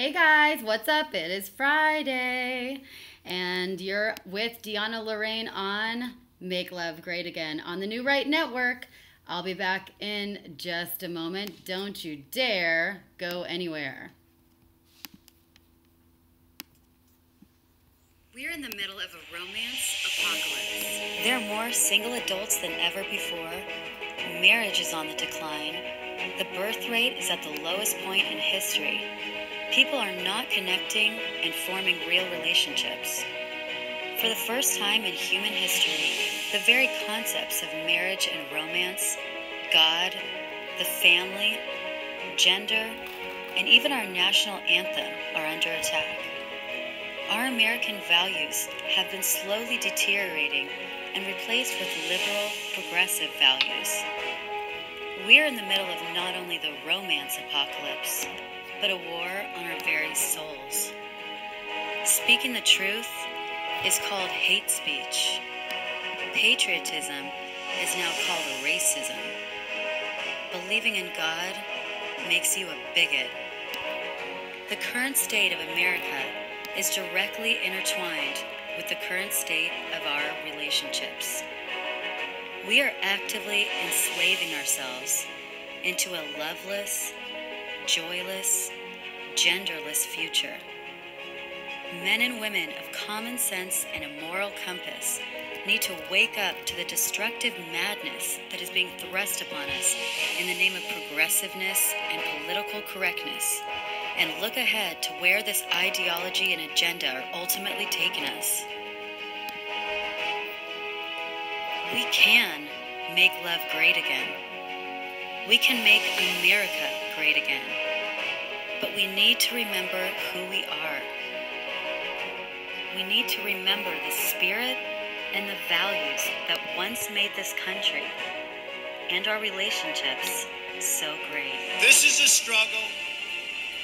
Hey guys, what's up? It is Friday, and you're with DeAnna Lorraine on Make Love Great Again on the New Right Network. I'll be back in just a moment. Don't you dare go anywhere. We're in the middle of a romance apocalypse. There are more single adults than ever before. Marriage is on the decline. The birth rate is at the lowest point in history. People are not connecting and forming real relationships. For the first time in human history, the very concepts of marriage and romance, God, the family, gender, and even our national anthem are under attack. Our American values have been slowly deteriorating and replaced with liberal, progressive values. We're in the middle of not only the romance apocalypse, but a war on our very souls. Speaking the truth is called hate speech. Patriotism is now called racism. Believing in God makes you a bigot. The current state of America is directly intertwined with the current state of our relationships. We are actively enslaving ourselves into a loveless, joyless, genderless future. Men and women of common sense and a moral compass need to wake up to the destructive madness that is being thrust upon us in the name of progressiveness and political correctness, and look ahead to where this ideology and agenda are ultimately taking us. We can make love great again. We can make America great again. But we need to remember who we are. We need to remember the spirit and the values that once made this country and our relationships so great. This is a struggle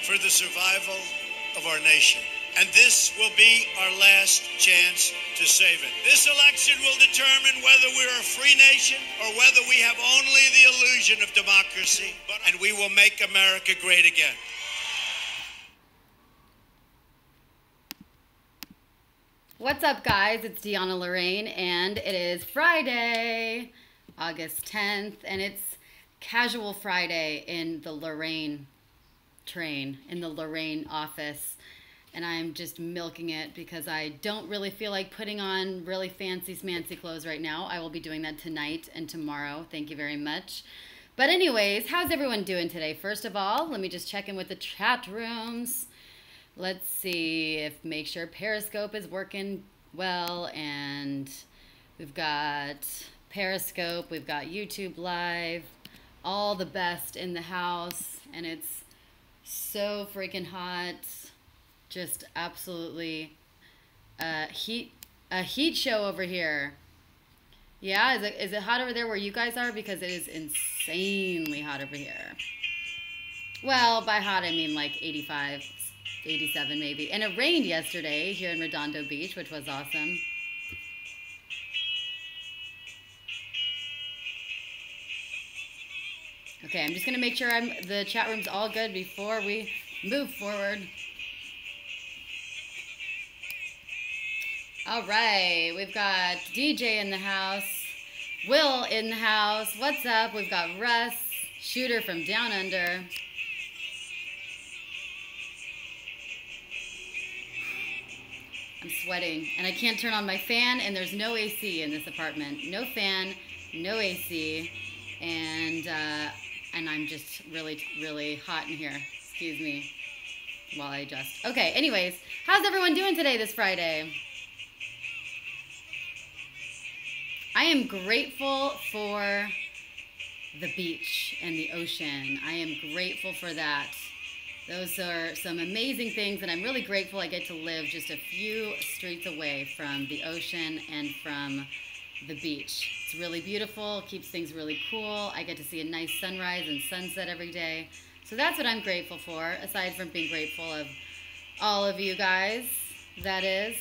for the survival of our nation. And this will be our last chance to save it. This election will determine whether we're a free nation or whether we have only the illusion of democracy. And we will make America great again. What's up, guys? It's DeAnna Lorraine, and it is Friday, August 10th, and it's Casual Friday in the Lorraine train, in the Lorraine office. And I'm just milking it because I don't really feel like putting on really fancy smancy clothes right now. I will be doing that tonight and tomorrow. Thank you very much. But anyways, how's everyone doing today? First of all, let me just check in with the chat rooms. Let's see if make sure Periscope is working well. And we've got Periscope, we've got YouTube Live, all the best in the house. And it's so freaking hot. Just absolutely a heat show over here. Yeah, is it hot over there where you guys are? Because it is insanely hot over here. Well, by hot I mean like 85, 87 maybe. And it rained yesterday here in Redondo Beach, which was awesome. Okay, I'm just gonna make sure the chat room's all good before we move forward. All right, we've got DJ in the house, Will in the house. What's up? We've got Russ, Shooter from Down Under. I'm sweating, and I can't turn on my fan, and there's no AC in this apartment. No fan, no AC, and I'm just really, really hot in here. Excuse me while I adjust. Okay, anyways, how's everyone doing today this Friday? I am grateful for the beach and the ocean. I am grateful for that. Those are some amazing things, and I'm really grateful I get to live just a few streets away from the ocean and from the beach. It's really beautiful, keeps things really cool. I get to see a nice sunrise and sunset every day. So that's what I'm grateful for, aside from being grateful of all of you guys, that is.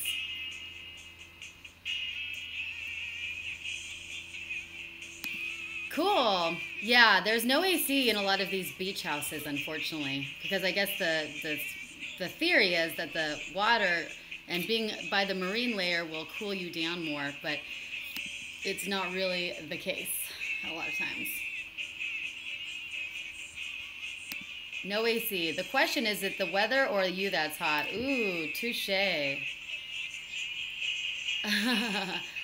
Cool. Yeah, there's no AC in a lot of these beach houses, unfortunately, because I guess the the theory is that the water and being by the marine layer will cool you down more, but it's not really the case a lot of times. No AC. The question is it the weather or you that's hot? Ooh, touche.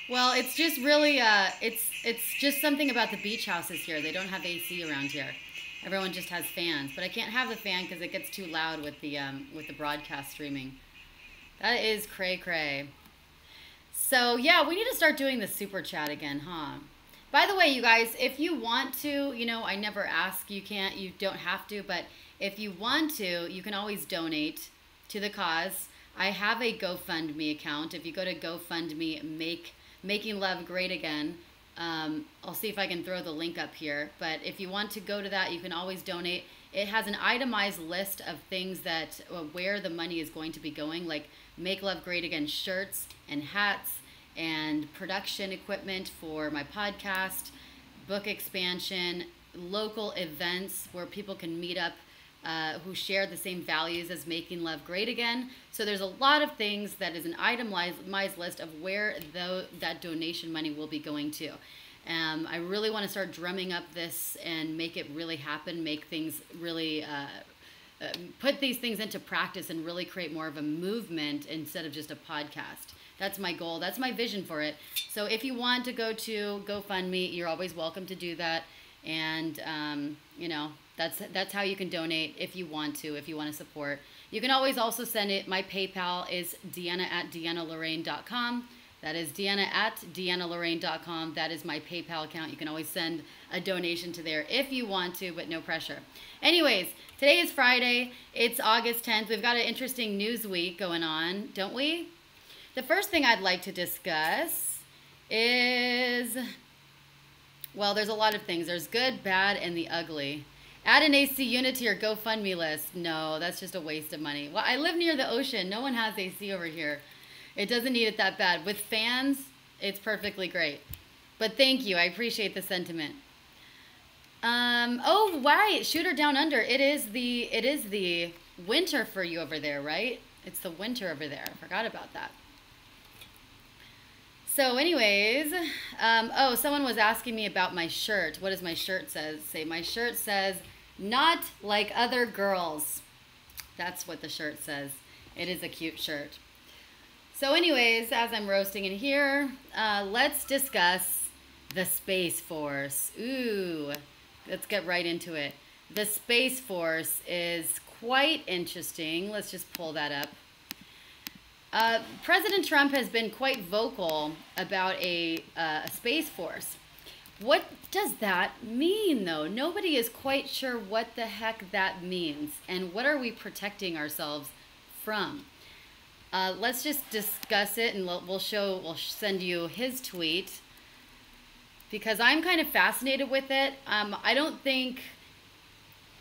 Well, it's just really, it's just something about the beach houses here. They don't have AC around here. Everyone just has fans, but I can't have the fan because it gets too loud with the broadcast streaming. That is cray cray. So yeah, we need to start doing the super chat again, huh? By the way, you guys, if you want to, you know, I never ask, you can't, you don't have to, but if you want to, you can always donate to the cause. I have a GoFundMe account. If you go to GoFundMe, Making Love Great Again, I'll see if I can throw the link up here. But if you want to go to that, you can always donate. It has an itemized list of things that where the money is going to be going, like Make Love Great Again shirts and hats and production equipment for my podcast, book expansion, local events where people can meet up who share the same values as Making Love Great Again. So there's a lot of things that is an itemized list of where that donation money will be going to. I really want to start drumming up this and make it really happen, make things really, put these things into practice and really create more of a movement instead of just a podcast. That's my goal. That's my vision for it. So if you want to go to GoFundMe, you're always welcome to do that. And, you know, that's how you can donate if you want to support. You can always also send it. My PayPal is DeAnna@DeAnnaLorraine.com. That is DeAnna@DeAnnaLorraine.com. That is my PayPal account. You can always send a donation to there if you want to, but no pressure. Anyways, today is Friday. It's August 10th. We've got an interesting news week going on, don't we? The first thing I'd like to discuss is, well, there's a lot of things. There's good, bad, and the ugly. Add an AC unit to your GoFundMe list. No, that's just a waste of money. Well, I live near the ocean. No one has AC over here. It doesn't need it that bad. With fans, it's perfectly great. But thank you. I appreciate the sentiment. Oh, right. Shooter Down Under. It is the winter for you over there, right? It's the winter over there. I forgot about that. So anyways, oh, someone was asking me about my shirt. What does my shirt say? My shirt says, not like other girls. That's what the shirt says. It is a cute shirt. So anyways, as I'm roasting in here, let's discuss the Space Force. Ooh, let's get right into it. The Space Force is quite interesting. Let's just pull that up. President Trump has been quite vocal about a Space Force. What does that mean, though? Nobody is quite sure what the heck that means. And what are we protecting ourselves from? Let's just discuss it, and we'll send you his tweet, because I'm kind of fascinated with it. I don't think,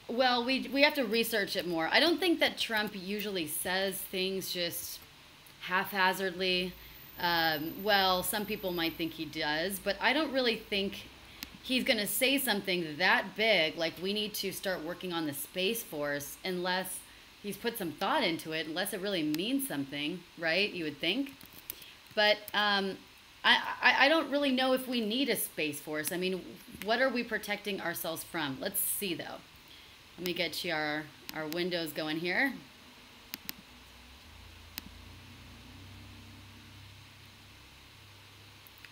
well, we have to research it more. I don't think that Trump usually says things just haphazardly. Well, some people might think he does, but I don't really think he's going to say something that big, like we need to start working on the Space Force, unless he's put some thought into it, unless it really means something, right? You would think. But I don't really know if we need a Space Force. I mean, what are we protecting ourselves from? Let's see, though. Let me get you our windows going here.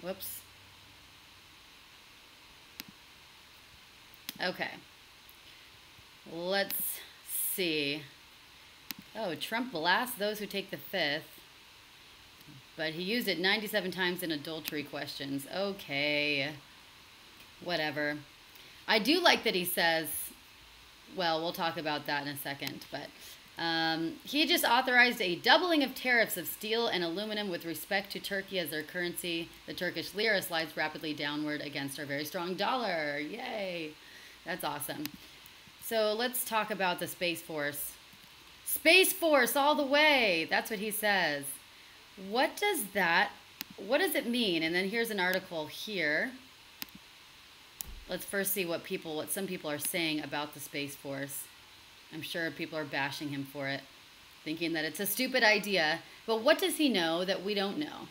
Whoops. Okay. Let's see. Oh, Trump blasts those who take the fifth, but he used it 97 times in adultery questions. Okay. Whatever. I do like that he says, well, we'll talk about that in a second, but he just authorized a doubling of tariffs of steel and aluminum with respect to Turkey as their currency. The Turkish lira slides rapidly downward against our very strong dollar. Yay. That's awesome. So let's talk about the Space Force. Space Force all the way. That's what he says. What does it mean? And then here's an article here. Let's first see what some people are saying about the Space Force. I'm sure people are bashing him for it. thinking that it's a stupid idea. But what does he know that we don't know?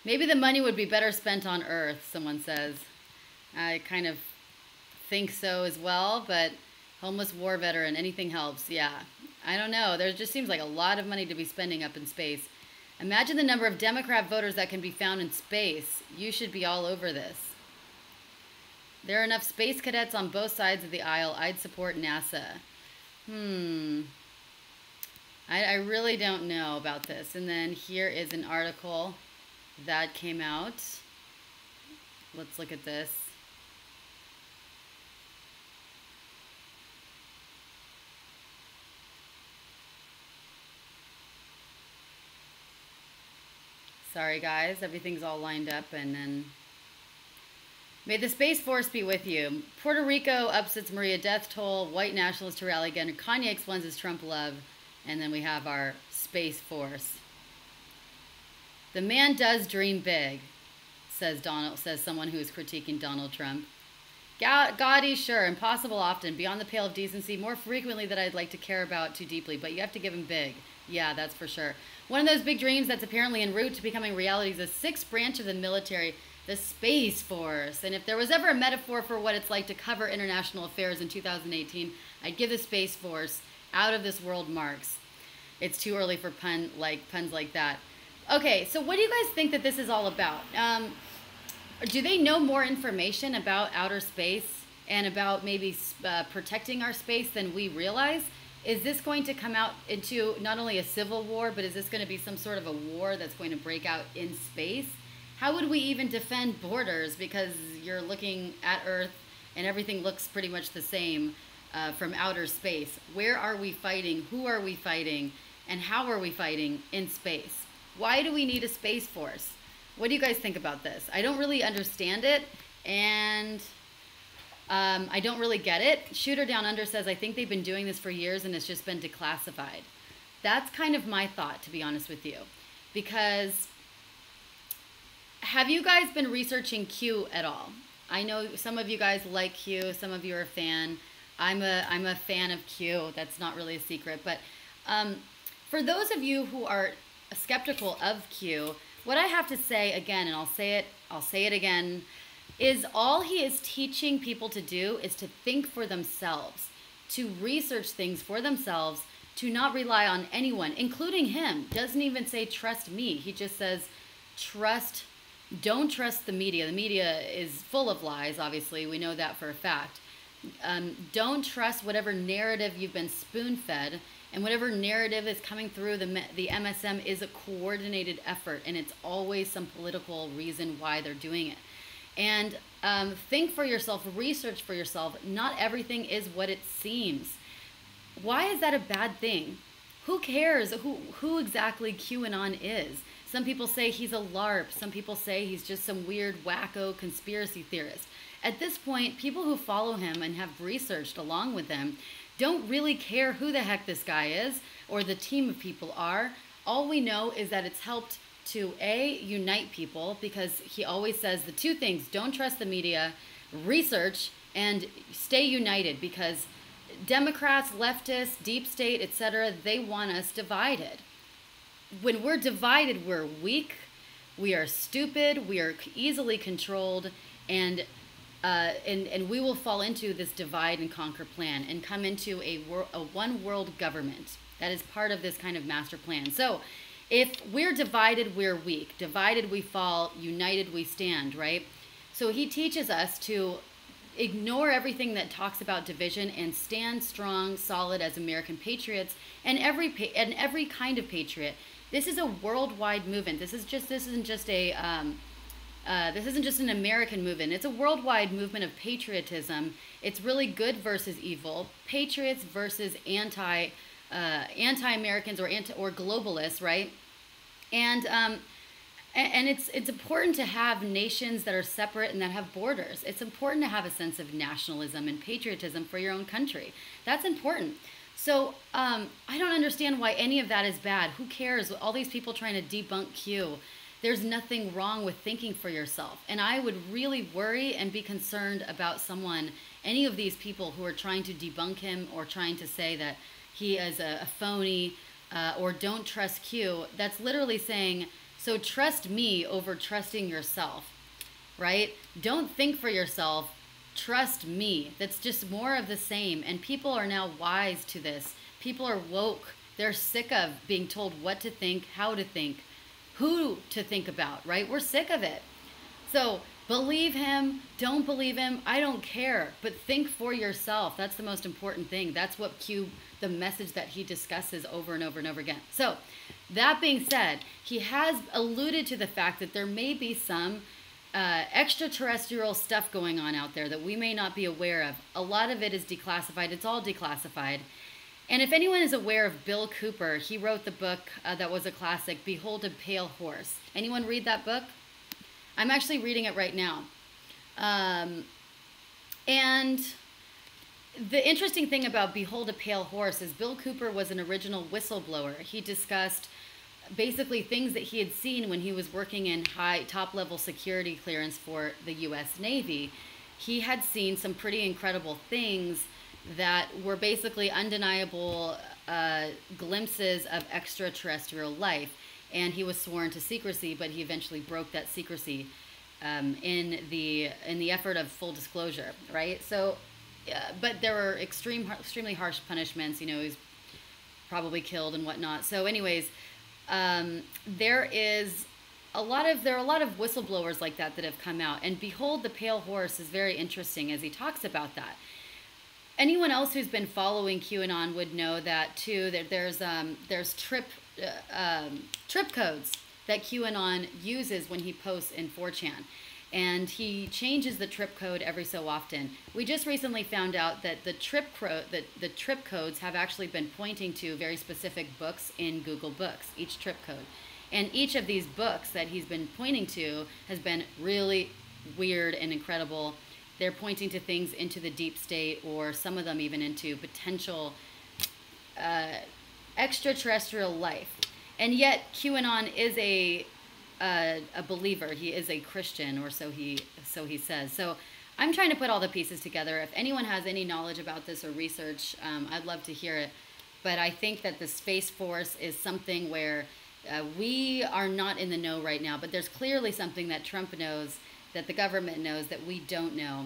Maybe the money would be better spent on Earth, someone says. I kind of think so as well, but homeless war veteran, anything helps. Yeah, I don't know. There just seems like a lot of money to be spending up in space. Imagine the number of Democrat voters that can be found in space. You should be all over this. There are enough space cadets on both sides of the aisle. I'd support NASA. I really don't know about this. And then here is an article that came out. Let's look at this. Sorry guys, everything's all lined up. And then may the Space Force be with you. Puerto Rico ups its Maria death toll. White nationalists to rally again. Kanye explains his Trump love. And then we have our Space Force. The man does dream big, says someone who is critiquing Donald Trump. Gaudy, sure, impossible often, beyond the pale of decency, more frequently than I'd like to care about too deeply, but you have to give him big. Yeah, that's for sure. One of those big dreams that's apparently en route to becoming reality is the sixth branch of the military, the Space Force. And if there was ever a metaphor for what it's like to cover international affairs in 2018, I'd give the Space Force out of this world marks. It's too early for puns like that. Okay, so what do you guys think that this is all about? Do they know more information about outer space and about maybe protecting our space than we realize? Is this going to come out into not only a civil war, but is this going to be some sort of a war that's going to break out in space? How would we even defend borders? Because you're looking at Earth and everything looks pretty much the same from outer space. Where are we fighting? Who are we fighting? And how are we fighting in space? Why do we need a Space Force? What do you guys think about this? I don't really understand it, and I don't really get it. Shooter Down Under says, I think they've been doing this for years and it's just been declassified. That's kind of my thought, to be honest with you. Because have you guys been researching Q at all? I know some of you guys like Q, some of you are a fan. I'm a fan of Q. That's not really a secret. But for those of you who are skeptical of Q, what I have to say again, and I'll say it again, is all he is teaching people to do is to think for themselves, to research things for themselves, to not rely on anyone, including him. Doesn't even say trust me. He just says don't trust the media. The media is full of lies, obviously. We know that for a fact. Don't trust whatever narrative you've been spoon-fed. And whatever narrative is coming through the MSM is a coordinated effort, and it's always some political reason why they're doing it. And think for yourself, research for yourself. Not everything is what it seems. Why is that a bad thing? Who cares who exactly QAnon is? Some people say he's a LARP. Some people say he's just some weird wacko conspiracy theorist. At this point, people who follow him and have researched along with him don't really care who the heck this guy is or the team of people are. All we know is that it's helped to unite people, because he always says the two things: don't trust the media, research, and stay united, because Democrats, leftists, deep state, etc., they want us divided. When we're divided, we're weak, we are stupid, we are easily controlled, and we will fall into this divide and conquer plan and come into a one world government. That is part of this kind of master plan. So if we're divided, we're weak. Divided, we fall. United, we stand, right? So he teaches us to ignore everything that talks about division and stand strong, solid as American patriots, and every kind of patriot. This is a worldwide movement. This isn't just an American movement. It's a worldwide movement of patriotism. It's really good versus evil, patriots versus anti-Americans or globalists, right? And it's important to have nations that are separate and that have borders. It's important to have a sense of nationalism and patriotism for your own country. That's important. So I don't understand why any of that is bad. Who cares? All these people trying to debunk Q. There's nothing wrong with thinking for yourself. And I would really worry and be concerned about any of these people who are trying to debunk him or trying to say that he is a phony, or don't trust Q, that's literally saying, so trust me over trusting yourself, right? Don't think for yourself, trust me. That's just more of the same. And people are now wise to this. People are woke. They're sick of being told what to think, how to think, who to think about, right? We're sick of it. So believe him, don't believe him, I don't care, but think for yourself. That's the most important thing. That's what the message that he discusses over and over and over again. So that being said, he has alluded to the fact that there may be some extraterrestrial stuff going on out there that we may not be aware of. A lot of it is declassified. It's all declassified. And if anyone is aware of Bill Cooper, he wrote the book that was a classic, Behold a Pale Horse. Anyone read that book? I'm actually reading it right now. And the interesting thing about Behold a Pale Horse is Bill Cooper was an original whistleblower. He discussed basically things that he had seen when he was working in top-level security clearance for the U.S. Navy. He had seen some pretty incredible things that were basically undeniable glimpses of extraterrestrial life. And he was sworn to secrecy, but he eventually broke that secrecy in the effort of full disclosure, right? So, but there were extremely harsh punishments. You know, he's probably killed and whatnot. So, anyways, there are a lot of whistleblowers like that have come out. And Behold the Pale Horse is very interesting as he talks about that. Anyone else who's been following QAnon would know that too. That there's trip codes that QAnon uses when he posts in 4chan, and he changes the trip code every so often. We just recently found out that the trip codes have actually been pointing to very specific books in Google Books. Each trip code, and each of these books that he's been pointing to has been really weird and incredible. They're pointing to things into the deep state, or some of them even into potential extraterrestrial life. And yet QAnon is a believer. He is a Christian, or so he says. So I'm trying to put all the pieces together. If anyone has any knowledge about this or research, I'd love to hear it. But I think that the Space Force is something where we are not in the know right now. But there's clearly something that Trump knows, that the government knows, that we don't know.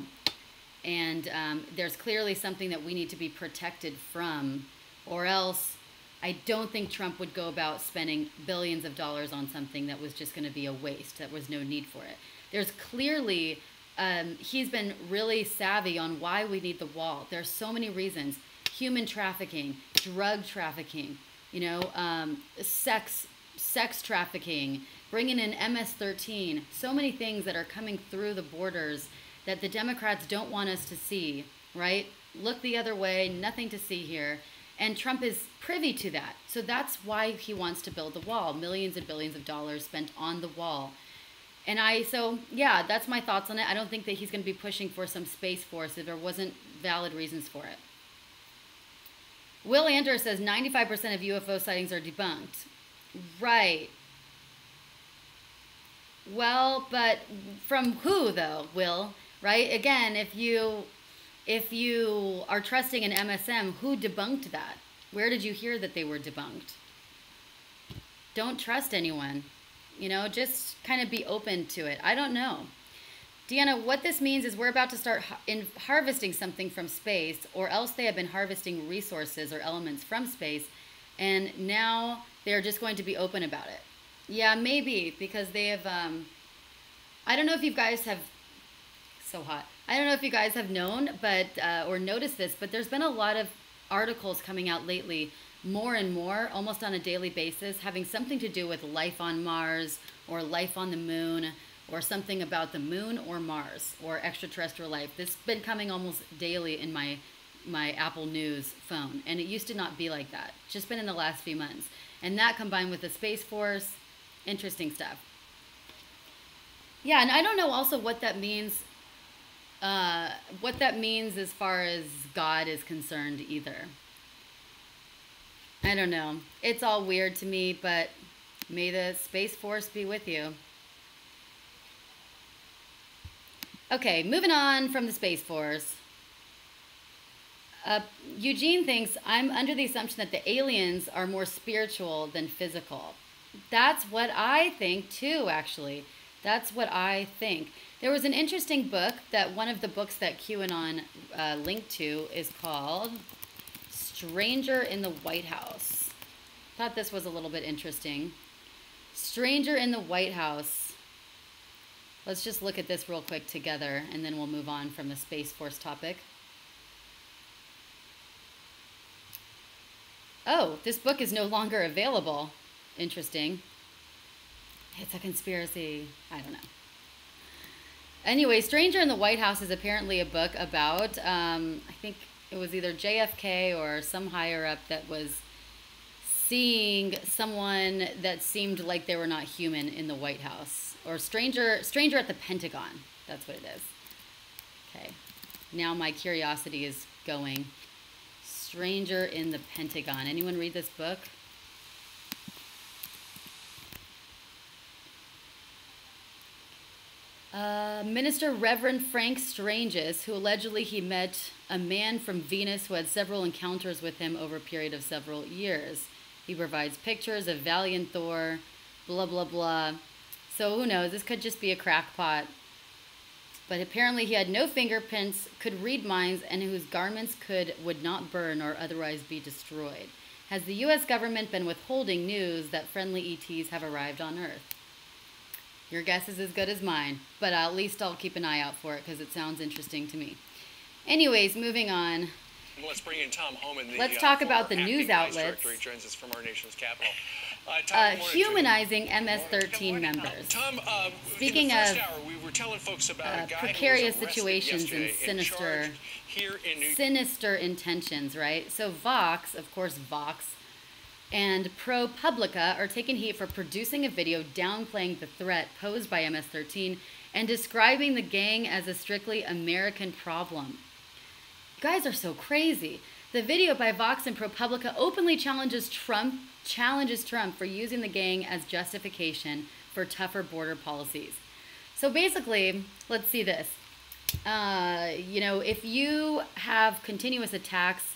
And there's clearly something that we need to be protected from, or else I don't think Trump would go about spending billions of dollars on something that was just going to be a waste, that was no need for it. There's clearly, he's been really savvy on why we need the wall. There's so many reasons. Human trafficking, drug trafficking, you know, sex trafficking, bringing in MS-13, so many things that are coming through the borders that the Democrats don't want us to see, right? Look the other way, nothing to see here. And Trump is privy to that. So that's why he wants to build the wall. Millions and billions of dollars spent on the wall. And so yeah, that's my thoughts on it. I don't think that he's going to be pushing for some Space Force if there wasn't valid reasons for it. Will Ander says 95% of UFO sightings are debunked. Right. Well, but from who though, Will? Right? Again, if you are trusting an MSM, who debunked that? Where did you hear that they were debunked? Don't trust anyone. You know, just kind of be open to it. I don't know. DeAnna, what this means is we're about to start harvesting something from space, or else they have been harvesting resources or elements from space, and now they're just going to be open about it. Yeah, maybe, because they have, I don't know if you guys have, so hot. I don't know if you guys have known, but, or noticed this, but there's been a lot of articles coming out lately, more and more, almost on a daily basis, having something to do with life on Mars, or life on the moon, or something about the moon or Mars, or extraterrestrial life. This has been coming almost daily in my Apple News phone, and it used to not be like that. It's just been in the last few months. And that combined with the Space Force, interesting stuff. Yeah, and I don't know also what that means, as far as God is concerned either. I don't know. It's all weird to me, but may the Space Force be with you. Okay, moving on from the Space Force. Eugene thinks, I'm under the assumption that the aliens are more spiritual than physical. That's what I think too, actually. That's what I think. There was an interesting book that one of the books that QAnon linked to is called Stranger in the White House. Thought this was a little bit interesting. Stranger in the White House. Let's just look at this real quick together, and then we'll move on from the Space Force topic. Oh, this book is no longer available. Interesting. It's a conspiracy. I don't know. Anyway, Stranger in the White House is apparently a book about, I think it was either JFK or some higher up that was seeing someone that seemed like they were not human in the White House. Or stranger at the Pentagon. That's what it is. Okay. Now my curiosity is going. Stranger in the Pentagon. Anyone read this book? Minister Reverend Frank Stranges, who allegedly he met a man from Venus who had several encounters with him over a period of several years. He provides pictures of Valiant Thor, blah, blah, blah. So who knows? This could just be a crackpot. But apparently he had no fingerprints, could read minds, and whose garments would not burn or otherwise be destroyed. Has the U.S. government been withholding news that friendly ETs have arrived on Earth? Your guess is as good as mine, but at least I'll keep an eye out for it because it sounds interesting to me. Anyways, moving on. Let's bring in Tom Homan. Let's talk about the news outlets. He joins us from our nation's capital. Humanizing MS-13 members. Tom, speaking in the of hour, we were telling folks about a guy precarious who was situations and sinister intentions, right? So Vox, of course, Vox, and ProPublica are taking heat for producing a video downplaying the threat posed by MS-13 and describing the gang as a strictly American problem. You guys are so crazy. The video by Vox and ProPublica openly challenges Trump for using the gang as justification for tougher border policies. So basically, let's see this. If you have continuous attacks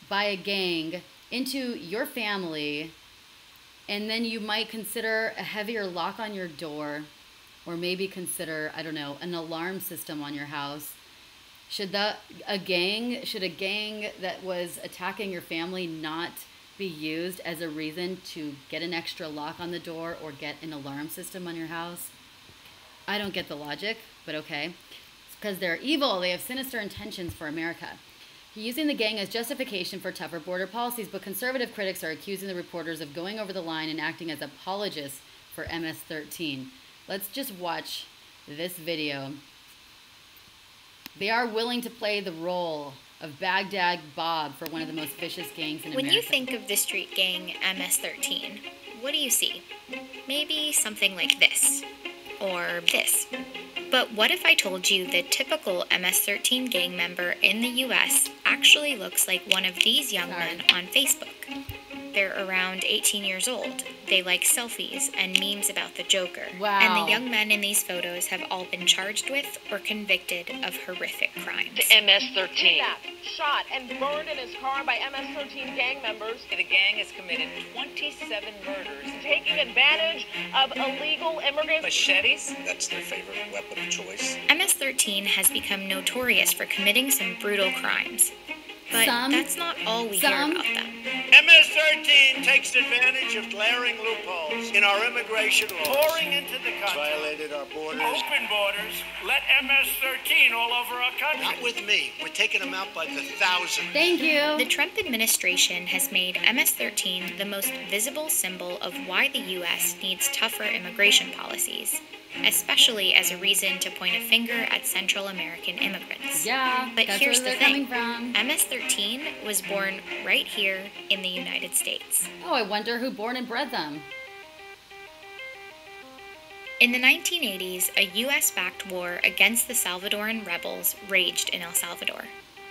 by a gang into your family, and then you might consider a heavier lock on your door, or maybe consider, I don't know, an alarm system on your house. Should a gang that was attacking your family not be used as a reason to get an extra lock on the door or get an alarm system on your house? I don't get the logic, but okay. It's because they're evil. They have sinister intentions for America. Using the gang as justification for tougher border policies, but conservative critics are accusing the reporters of going over the line and acting as apologists for MS-13. Let's just watch this video. They are willing to play the role of Baghdad Bob for one of the most vicious gangs in America. When you think of the street gang MS-13, what do you see? Maybe something like this. Or this. But what if I told you the typical MS-13 gang member in the U.S. actually looks like one of these young men on Facebook? They're around 18 years old. They like selfies and memes about the Joker. Wow. And the young men in these photos have all been charged with or convicted of horrific crimes. The MS-13. Kidnapped, shot, and burned in his car by MS-13 gang members. The gang has committed 27 murders. Taking advantage of illegal immigrants. Machetes? That's their favorite weapon of choice. MS-13 has become notorious for committing some brutal crimes. But that's not all we hear about them. MS-13 takes advantage of glaring loopholes in our immigration laws. Pouring into the country. Violated our borders. Open borders. Let MS-13 all over our country. Not with me. We're taking them out by the thousands. Thank you. The Trump administration has made MS-13 the most visible symbol of why the U.S. needs tougher immigration policies, especially as a reason to point a finger at Central American immigrants. Yeah, but that's here's where the they're thing. coming from. MS-13 was born right here in the United States. Oh, I wonder who born and bred them. In the 1980s, a U.S.-backed war against the Salvadoran rebels raged in El Salvador.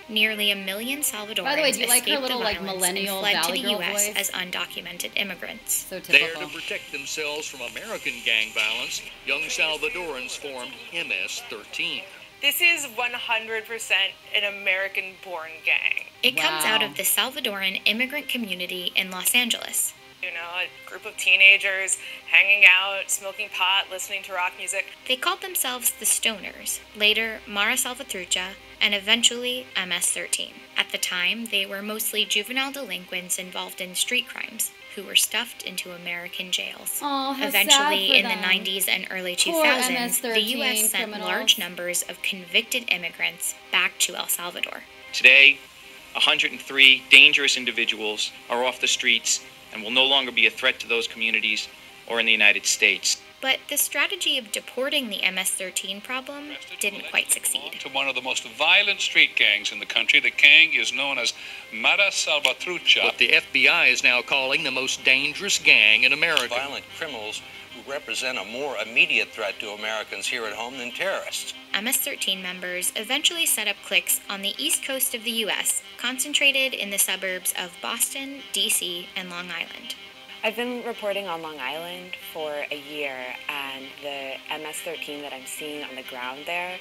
Nearly 1 million Salvadorans By the way, do you like her escaped little, the like, violence millennial and fled Valley to the Girl U.S. voice? as undocumented immigrants. So There typical. to protect themselves from American gang violence, young Salvadorans formed MS-13. This is 100% an American-born gang. It comes out of the Salvadoran immigrant community in Los Angeles. You know, a group of teenagers hanging out, smoking pot, listening to rock music. They called themselves the Stoners, later Mara Salvatrucha, and eventually MS-13. At the time, they were mostly juvenile delinquents involved in street crimes who were stuffed into American jails. Eventually, in the 90s and early 2000s, the U.S. sent large numbers of convicted immigrants back to El Salvador. Today, 103 dangerous individuals are off the streets and will no longer be a threat to those communities or in the United States. But the strategy of deporting the MS-13 problem didn't quite succeed. To one of the most violent street gangs in the country, the gang is known as Mara Salvatrucha. What the FBI is now calling the most dangerous gang in America. Violent criminals who represent a more immediate threat to Americans here at home than terrorists. MS-13 members eventually set up cliques on the east coast of the U.S., concentrated in the suburbs of Boston, D.C., and Long Island. I've been reporting on Long Island for a year, and the MS-13 that I'm seeing on the ground there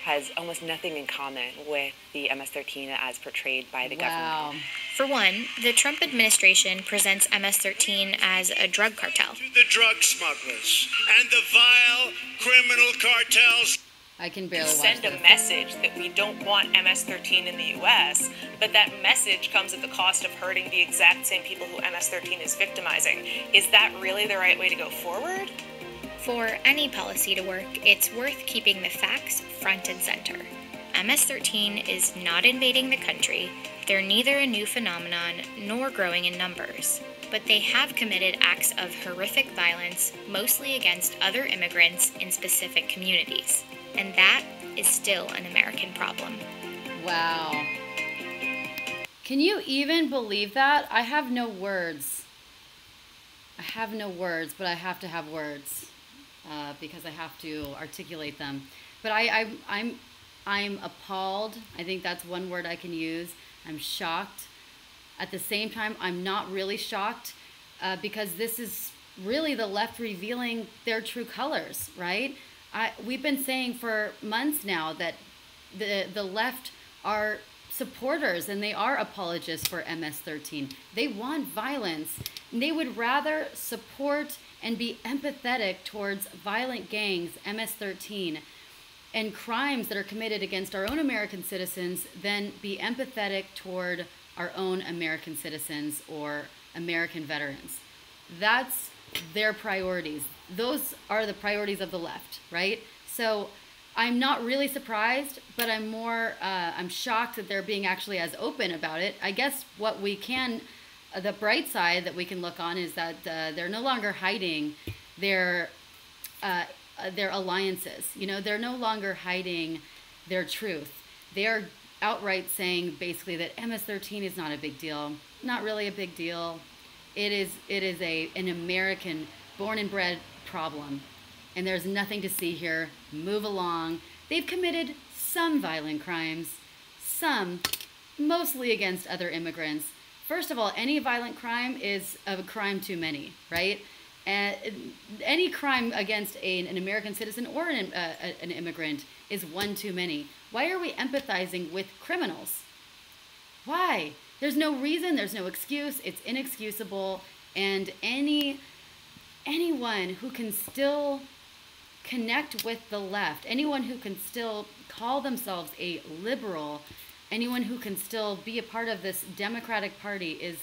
has almost nothing in common with the MS-13 as portrayed by the government. For one, the Trump administration presents MS-13 as a drug cartel. The drug smugglers and the vile criminal cartels. I can barely send a message that we don't want MS-13 in the U.S., but that message comes at the cost of hurting the exact same people who MS-13 is victimizing. Is that really the right way to go forward? For any policy to work, it's worth keeping the facts front and center. MS-13 is not invading the country, they're neither a new phenomenon nor growing in numbers, but they have committed acts of horrific violence, mostly against other immigrants in specific communities. And that is still an American problem. Wow. Can you even believe that? I have no words. I have no words, but I have to have words because I have to articulate them. But I'm appalled. I think that's one word I can use. I'm shocked. At the same time, I'm not really shocked because this is really the left revealing their true colors, right? We've been saying for months now that the left are supporters and they are apologists for MS-13. They want violence. And they would rather support and be empathetic towards violent gangs, MS-13, and crimes that are committed against our own American citizens than be empathetic toward our own American citizens or American veterans. That's their priorities. Those are the priorities of the left, right? So I'm not really surprised, but I'm shocked that they're being actually as open about it. I guess what we can, the bright side that we can look on is that they're no longer hiding their alliances. You know, they're no longer hiding their truth. They are outright saying basically that MS-13 is not a big deal. Not really a big deal. It is an American born and bred problem, and there's nothing to see here. Move along. They've committed some violent crimes, some mostly against other immigrants. First of all, any violent crime is a crime too many, right? Any crime against an American citizen or an immigrant is one too many. Why are we empathizing with criminals? Why? There's no reason, there's no excuse, it's inexcusable, and anyone who can still connect with the left, anyone who can still call themselves a liberal, anyone who can still be a part of this Democratic Party is,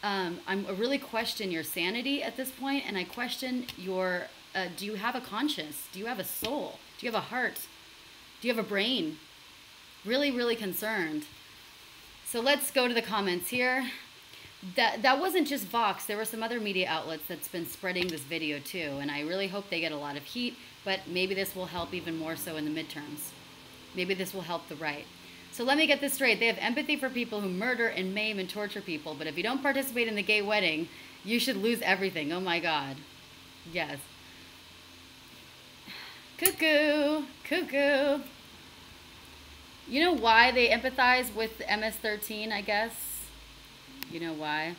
I really question your sanity at this point, and I question your, do you have a conscience? Do you have a soul? Do you have a heart? Do you have a brain? Really, really concerned. So let's go to the comments here. That wasn't just Vox. There were some other media outlets that's been spreading this video too, and I really hope they get a lot of heat, but maybe this will help even more so in the midterms. Maybe this will help the right. So let me get this straight. They have empathy for people who murder and maim and torture people, but if you don't participate in the gay wedding, you should lose everything. Oh my God. Yes. Cuckoo. Cuckoo. You know why they empathize with MS-13, I guess? You know why?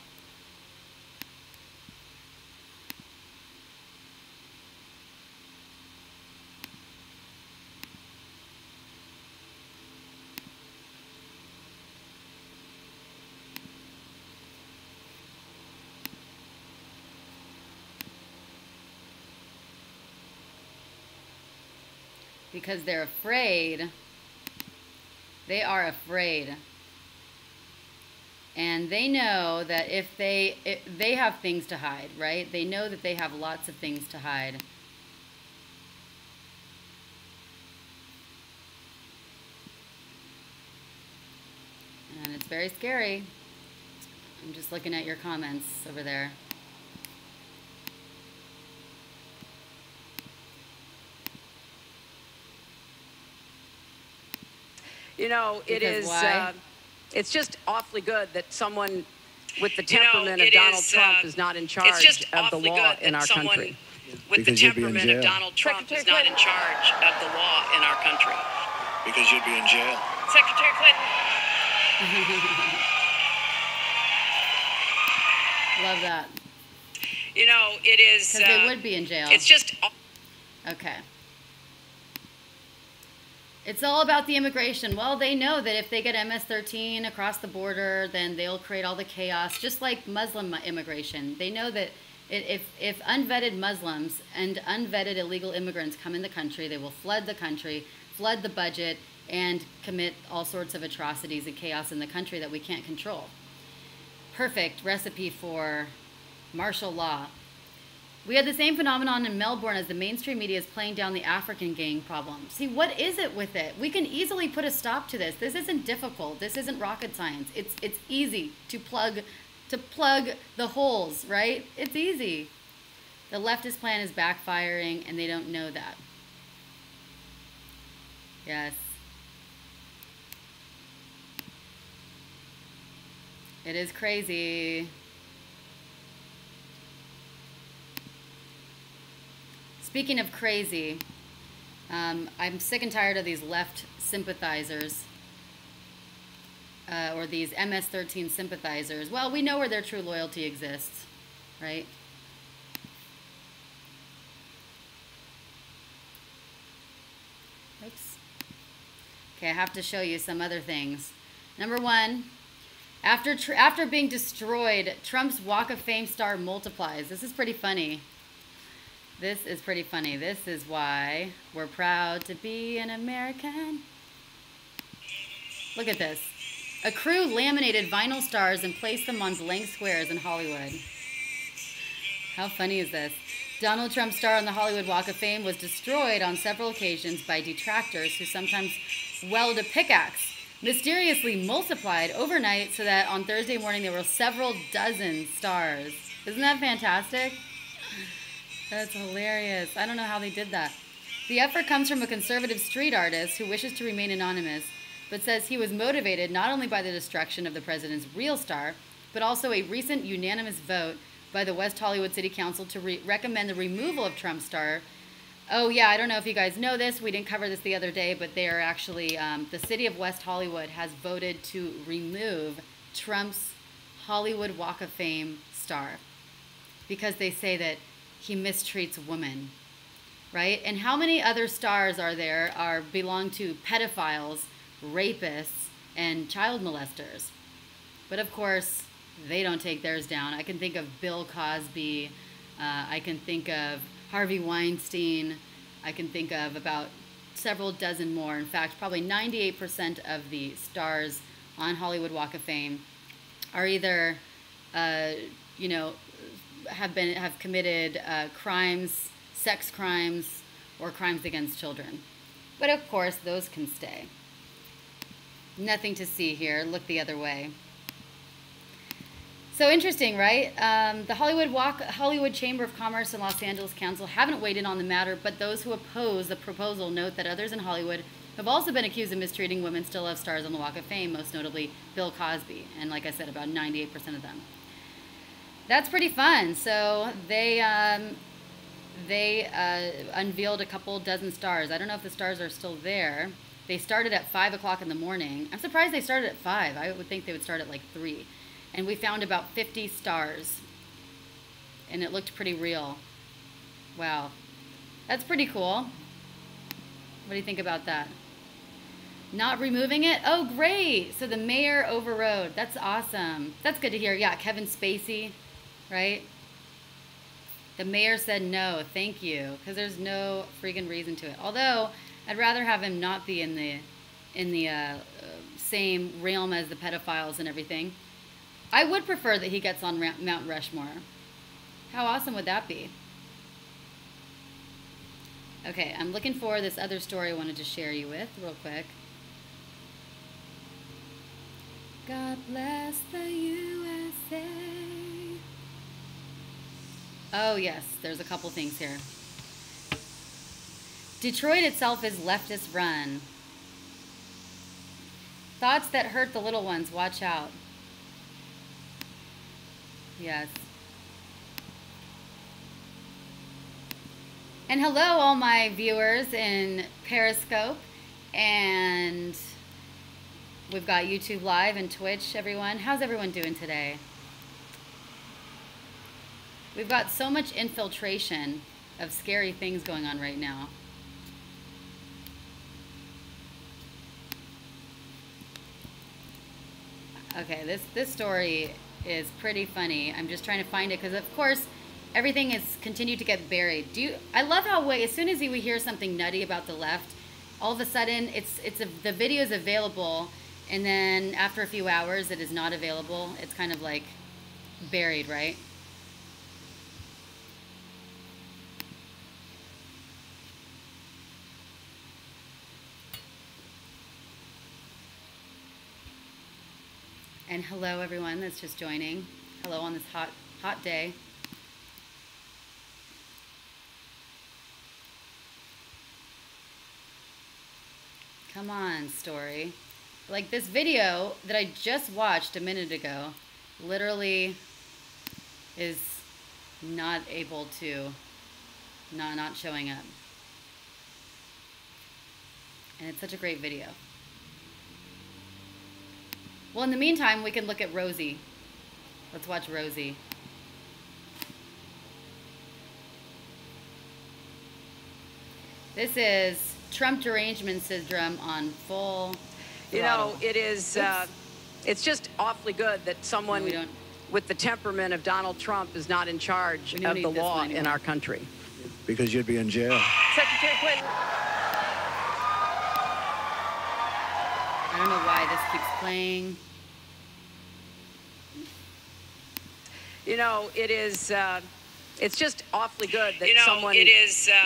because they're afraid. They are afraid. And they know that if they have things to hide, right? They know that they have lots of things to hide. And it's very scary. I'm just looking at your comments over there. You know, it's just awfully good that someone with the temperament of Donald Trump is not in charge of the law in our country. With the temperament of Donald Trump is not in charge of the law in our country. Because you'd be in jail. Secretary Clinton. Love that. You know, it is... Because they would be in jail. It's just... Okay. It's all about the immigration. Well, they know that if they get MS-13 across the border, then they'll create all the chaos, just like Muslim immigration. They know that if unvetted Muslims and unvetted illegal immigrants come in the country, they will flood the country, flood the budget, and commit all sorts of atrocities and chaos in the country that we can't control. Perfect recipe for martial law. We had the same phenomenon in Melbourne as the mainstream media is playing down the African gang problem. See, what is it with it? We can easily put a stop to this. This isn't difficult. This isn't rocket science. It's easy to plug the holes, right? It's easy. The leftist plan is backfiring, and they don't know that. Yes. It is crazy. Speaking of crazy, I'm sick and tired of these left sympathizers, or these MS-13 sympathizers. Well, we know where their true loyalty exists, right? Oops. Okay, I have to show you some other things. Number one, after being destroyed, Trump's Walk of Fame star multiplies. This is pretty funny. This is pretty funny. This is why we're proud to be an American. Look at this. A crew laminated vinyl stars and placed them on blank squares in Hollywood. How funny is this? Donald Trump's star on the Hollywood Walk of Fame was destroyed on several occasions by detractors who sometimes weld a pickaxe, mysteriously multiplied overnight so that on Thursday morning there were several dozen stars. Isn't that fantastic? That's hilarious. I don't know how they did that. The effort comes from a conservative street artist who wishes to remain anonymous, but says he was motivated not only by the destruction of the president's real star, but also a recent unanimous vote by the West Hollywood City Council to recommend the removal of Trump's star. Oh yeah, I don't know if you guys know this. We didn't cover this the other day, but they are actually, the city of West Hollywood has voted to remove Trump's Hollywood Walk of Fame star because they say that he mistreats women, right? And how many other stars are there belong to pedophiles, rapists, and child molesters? But of course, they don't take theirs down. I can think of Bill Cosby. I can think of Harvey Weinstein. I can think of about several dozen more. In fact, probably 98% of the stars on Hollywood Walk of Fame are either, have committed crimes, sex crimes, or crimes against children. But of course, those can stay. Nothing to see here. Look the other way. So interesting, right? The Hollywood Chamber of Commerce and Los Angeles Council haven't weighed in on the matter, but those who oppose the proposal note that others in Hollywood have also been accused of mistreating women still have stars on the Walk of Fame, most notably Bill Cosby, and like I said, about 98% of them. That's pretty fun. So they unveiled a couple dozen stars. I don't know if the stars are still there. They started at 5 o'clock in the morning. I'm surprised they started at 5. I would think they would start at like 3. And we found about 50 stars. And it looked pretty real. Wow. That's pretty cool. What do you think about that? Not removing it? Oh, great. So the mayor overrode. That's awesome. That's good to hear. Yeah, Kevin Spacey, right? The mayor said no, thank you, because there's no freaking reason to it. Although, I'd rather have him not be in the same realm as the pedophiles and everything. I would prefer that he gets on Mount Rushmore. How awesome would that be? Okay, I'm looking for this other story I wanted to share you with real quick. God bless the USA. Oh yes, there's a couple things here. Detroit itself is leftist run. Thoughts that hurt the little ones, watch out. Yes. And hello all my viewers in Periscope, and we've got YouTube Live and Twitch, everyone. How's everyone doing today? We've got so much infiltration of scary things going on right now. Okay, this story is pretty funny. I'm just trying to find it because, of course, everything has continued to get buried. I love how as soon as we hear something nutty about the left, all of a sudden the video is available, and then after a few hours it is not available. It's kind of like buried, right? And hello everyone that's just joining. Hello on this hot day. Come on, story. Like this video that I just watched a minute ago literally is not able to, not showing up. And it's such a great video. Well, in the meantime, we can look at Rosie. Let's watch Rosie. This is Trump derangement syndrome on full throttle. You know, it is, it's just awfully good that someone with the temperament of Donald Trump is not in charge of the law in our country. Because you'd be in jail. Secretary Clinton. I don't know why this keeps playing. You know, it is, it's just awfully good that someone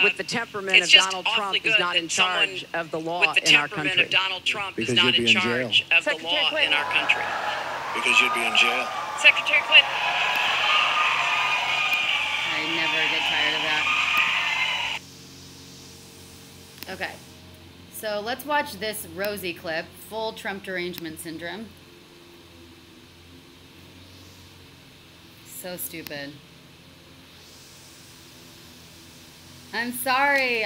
with the temperament of Donald Trump is not in charge of the law in our country. Because you'd be in jail. In our country. Because you'd be in jail. Secretary Clinton. I never get tired of that. Okay. So let's watch this Rosie clip, full Trump derangement syndrome. So stupid. I'm sorry.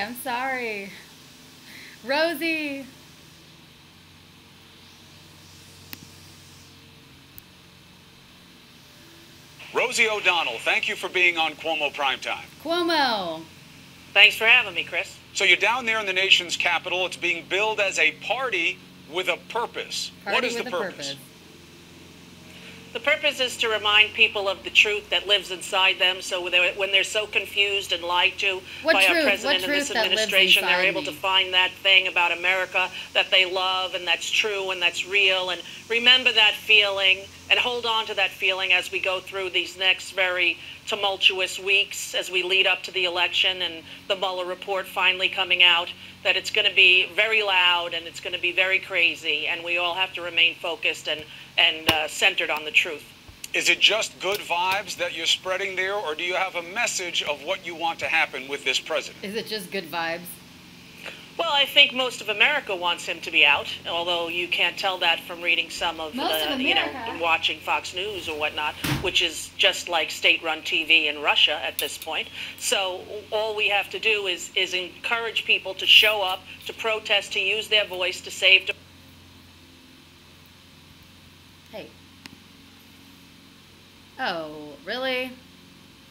Rosie. Rosie O'Donnell, thank you for being on Cuomo Primetime. Cuomo. Thanks for having me, Chris. So you're down there in the nation's capital. It's being billed as a party with a purpose. What is the purpose? The purpose is to remind people of the truth that lives inside them, so when they're so confused and lied to by our president and this administration, they're able to find that thing about America that they love and that's true and that's real, and remember that feeling and hold on to that feeling as we go through these next very tumultuous weeks as we lead up to the election and the Mueller report finally coming out, that it's going to be very loud and it's going to be very crazy, and we all have to remain focused and centered on the truth. Is it just good vibes that you're spreading there, or do you have a message of what you want to happen with this president? Is it just good vibes? Well, I think most of America wants him to be out, although you can't tell that from reading some of watching Fox News or whatnot, which is just like state-run TV in Russia at this point. So all we have to do is encourage people to show up, to protest, to use their voice, to save. Hey. Oh, really?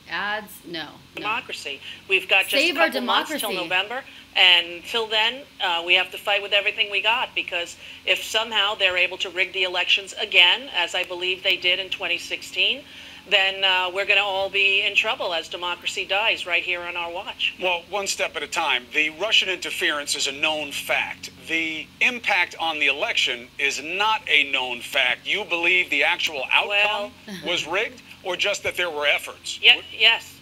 Ads? No. Democracy. We've got just a couple months till November, and till then, we have to fight with everything we got, because if somehow they're able to rig the elections again, as I believe they did in 2016, then we're going to all be in trouble as democracy dies right here on our watch. Well, one step at a time. The Russian interference is a known fact. The impact on the election is not a known fact. You believe the actual outcome was rigged, or just that there were efforts? Yes.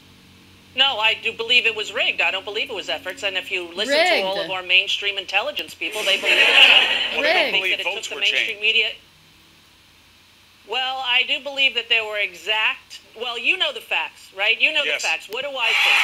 No, I do believe it was rigged. I don't believe it was efforts. And if you listen to all of our mainstream intelligence people, they believe it was rigged. Well, they don't believe That it votes took the were mainstream changed. media. Well, I do believe that there were exact. Well, you know the facts, right? You know the facts. What do I think?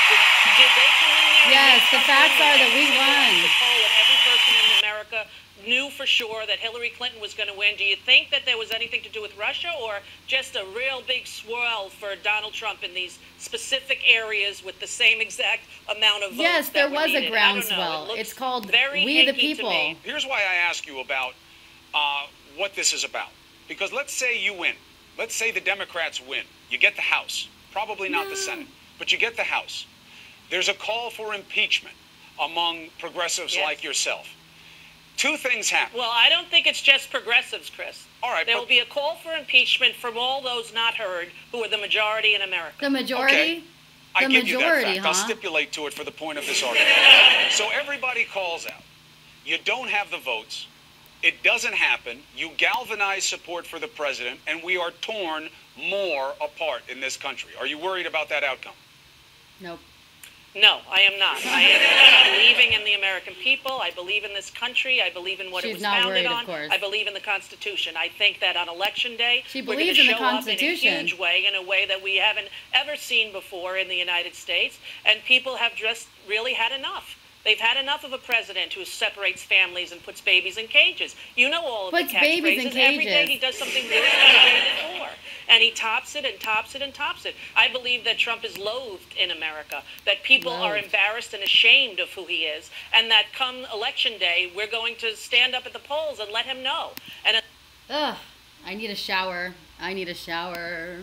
Did they come in there? Yes, the facts are that we won. And every person in America knew for sure that Hillary Clinton was going to win. Do you think that there was anything to do with Russia, or just a real big swirl for Donald Trump in these specific areas with the same exact amount of votes? Yes, there was a needed? groundswell. It's called We the People. Here's why I ask you about what this is about. Because let's say you win. Let's say the Democrats win. You get the House. Probably not the Senate, but you get the House. There's a call for impeachment among progressives like yourself. Two things happen. Well, I don't think it's just progressives, Chris. All right, there will be a call for impeachment from all those not heard who are the majority in America. The majority? Okay. I give you that fact. I'll stipulate to it for the point of this argument. So everybody calls out. You don't have the votes. It doesn't happen. You galvanize support for the president, and we are torn more apart in this country. Are you worried about that outcome? Nope. No, I am not. I am believing in the American people. I believe in this country. I believe in what it was founded on. I believe in the Constitution. I think that on Election Day, we're going to show up in a huge way, in a way that we haven't ever seen before in the United States, and people have just really had enough. They've had enough of a president who separates families and puts babies in cages. You know all of the catchphrases. Every day he does something worse than the day before. And he tops it and tops it and tops it. I believe that Trump is loathed in America, that people are embarrassed and ashamed of who he is, and that come Election Day, we're going to stand up at the polls and let him know. And ugh, I need a shower. I need a shower.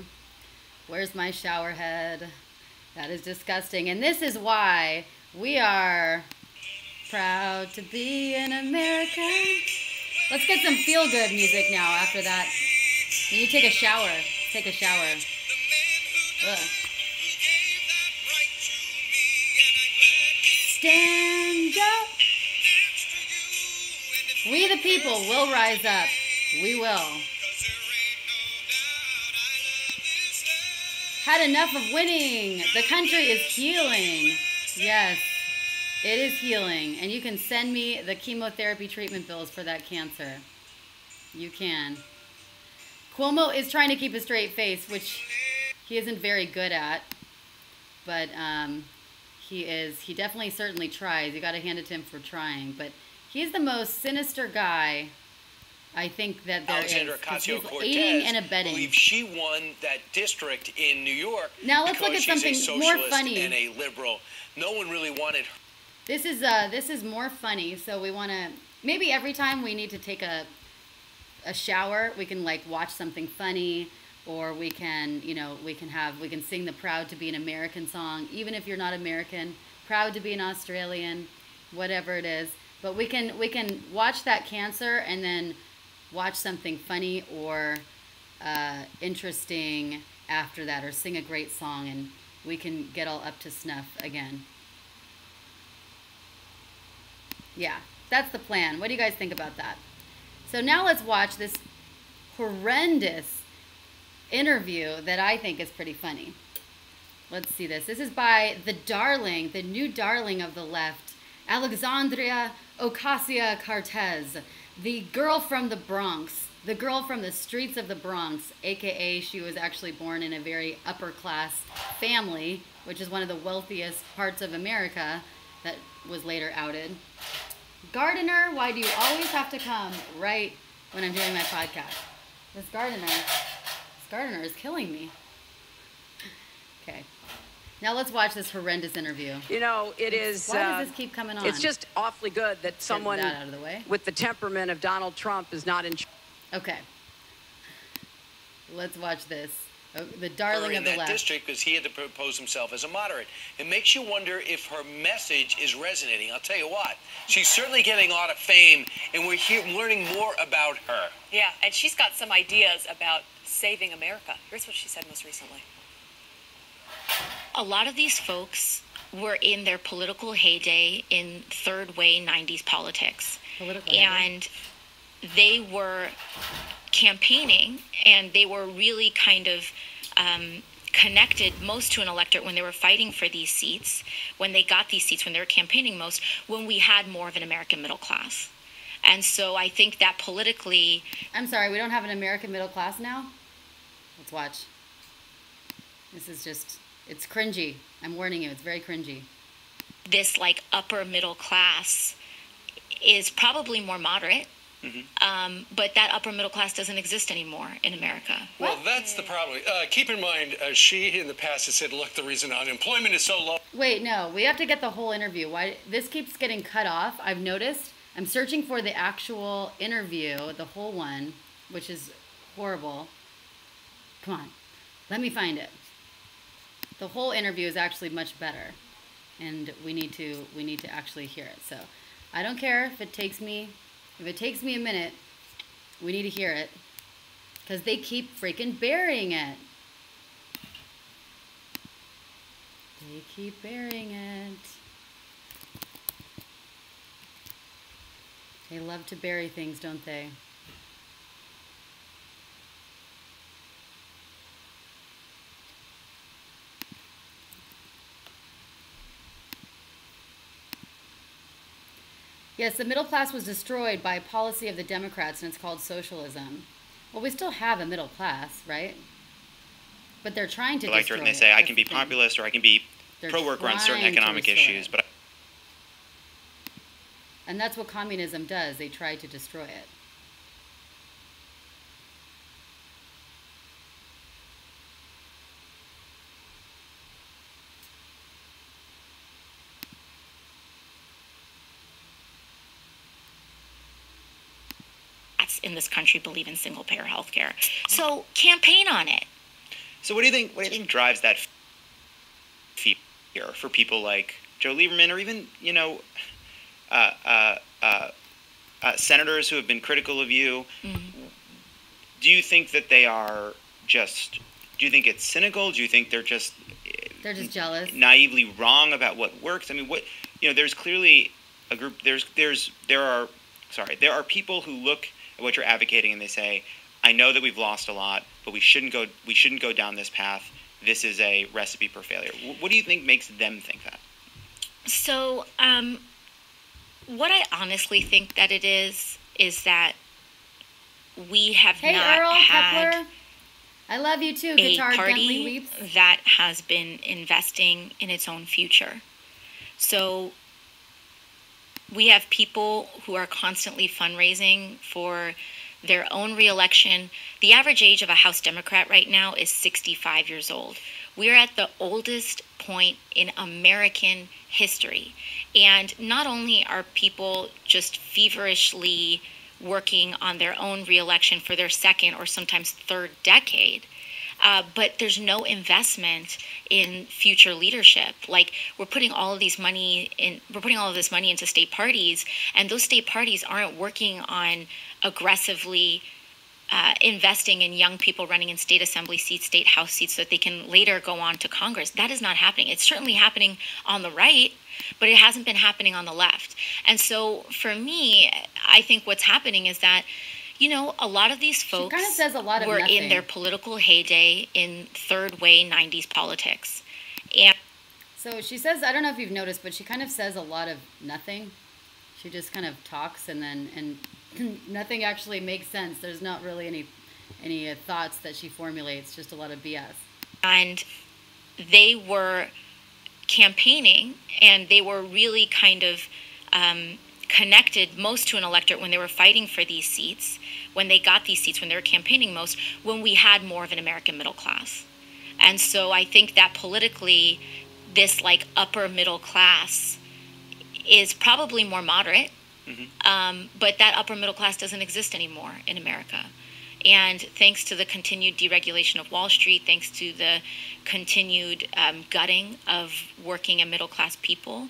Where's my shower head? That is disgusting. And this is why we are proud to be an American. Let's get some feel-good music now after that. You take a shower. Take a shower. Ugh. Stand up. We the people will rise up. We will. Had enough of winning. The country is healing. Yes, it is healing. And you can send me the chemotherapy treatment bills for that cancer. You can. Cuomo is trying to keep a straight face, which he isn't very good at. But he definitely certainly tries. You got to hand it to him for trying. But he's the most sinister guy I think that there Alexandra is. Because he's Ocasio-Cortez aiding and abetting. believes she won that district in New York. Now let's look at something more funny. And a liberal. No one really wanted her. This is more funny. So we want to maybe every time we need to take a shower, we can like watch something funny, or we can we can sing the "Proud to Be an American" song, even if you're not American. Proud to be an Australian, whatever it is. But we can watch that cancer and then watch something funny or interesting after that, or sing a great song, and we can get all up to snuff again. Yeah, that's the plan. What do you guys think about that? So now let's watch this horrendous interview that I think is pretty funny. Let's see this. This is by the darling, the new darling of the left, Alexandria Ocasio-Cortez, the girl from the Bronx, the girl from the streets of the Bronx, aka she was actually born in a very upper class family, which is one of the wealthiest parts of America that was later outed. Gardener, why do you always have to come right when I'm doing my podcast? This gardener is killing me. Okay. Now let's watch this horrendous interview. You know, it is... Why does this keep coming on? It's just awfully good that someone that out of the way. With the temperament of Donald Trump is not in... Okay. Let's watch this. Oh, the darling of the left. In that district, because he had to propose himself as a moderate. It makes you wonder if her message is resonating. I'll tell you what. She's certainly getting a lot of fame, and we're learning more about her. Yeah, and she's got some ideas about saving America. Here's what she said most recently. A lot of these folks were in their political heyday in third way 90s politics. And they were campaigning, and they were really kind of connected most to an electorate when they were fighting for these seats, when they got these seats, when they were campaigning most, when we had more of an American middle class. And so I think that politically... I'm sorry, we don't have an American middle class now? Let's watch. This is just, it's cringy. I'm warning you, it's very cringy. This like upper middle class is probably more moderate. But that upper middle class doesn't exist anymore in America. Well, that's the problem. Keep in mind, she in the past has said, look, the reason unemployment is so low. Wait, no, we have to get the whole interview. Why this keeps getting cut off, I've noticed. I'm searching for the actual interview, the whole one, which is horrible. Come on, let me find it. The whole interview is actually much better, and we need to actually hear it. So I don't care if it takes me a minute, we need to hear it, because they keep freaking burying it. They keep burying it. They love to bury things, don't they? Yes, the middle class was destroyed by policy of the Democrats, and it's called socialism. Well, we still have a middle class, right? But they're trying to destroy it. And they say, I can be populist or I can be pro-worker on certain economic issues. But and that's what communism does. They try to destroy it. In this country believe in single-payer health care. So campaign on it. So what do you think drives that fear for people like Joe Lieberman, or even, you know, senators who have been critical of you? Do you think that they are just, do you think it's cynical? Do you think they're just jealous, naively wrong about what works? I mean, what, you know, there's clearly a group, there are people who look at what you're advocating and they say, I know that we've lost a lot, but we shouldn't go down this path. This is a recipe for failure. What do you think makes them think that? So, what I honestly think that it is that we have not Earl had Kepler. I love you too, a Guitar party Gently Weeps. that has been investing in its own future. So we have people who are constantly fundraising for their own reelection. The average age of a House Democrat right now is 65 years old. We're at the oldest point in American history. And not only are people just feverishly working on their own reelection for their second or sometimes third decade, but there's no investment in future leadership. Like, we're putting all of this money into state parties, and those state parties aren't working on aggressively investing in young people running in state assembly seats, state house seats, so that they can later go on to Congress. That is not happening. It's certainly happening on the right, but it hasn't been happening on the left. And so for me, I think what's happening is that, you know, a lot of these folks were in their political heyday in third way 90s politics. And so she says, I don't know if you've noticed, but she kind of says a lot of nothing. She just kind of talks and nothing actually makes sense. There's not really any thoughts that she formulates, just a lot of BS. And they were campaigning, and they were really kind of connected most to an electorate when they were fighting for these seats, when they got these seats, when they were campaigning most, when we had more of an American middle class. And so I think that politically, this like upper middle class is probably more moderate, but that upper middle class doesn't exist anymore in America. And thanks to the continued deregulation of Wall Street, thanks to the continued gutting of working and middle class people,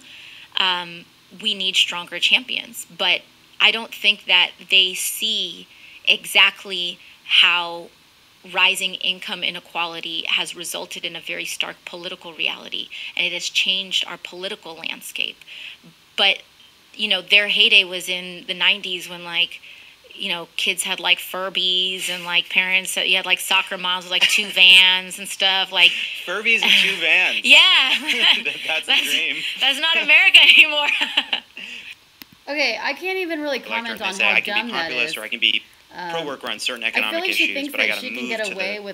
we need stronger champions. But I don't think that they see exactly how rising income inequality has resulted in a very stark political reality, and it has changed our political landscape. But, their heyday was in the 90s when, kids had, Furbies, and, parents, you had, soccer moms with, 2 vans and stuff, Furbies and 2 vans. Yeah. That's a dream. That's not America anymore. Okay, I can't even really comment on how dumb that is. I can be populist or I can be pro-worker on certain economic issues, but I got to move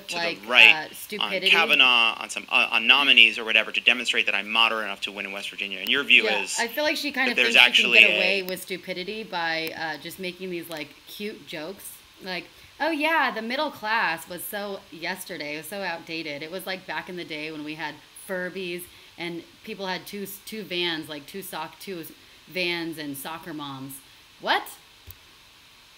to the right stupidity. On Kavanaugh, on nominees or whatever, to demonstrate that I'm moderate enough to win in West Virginia. And your view is I feel like she kind of thinks she can get away with stupidity by just making these cute jokes, oh yeah, the middle class was so yesterday, it was so outdated. It was back in the day when we had Furbies and people had two vans, two vans and soccer moms. What?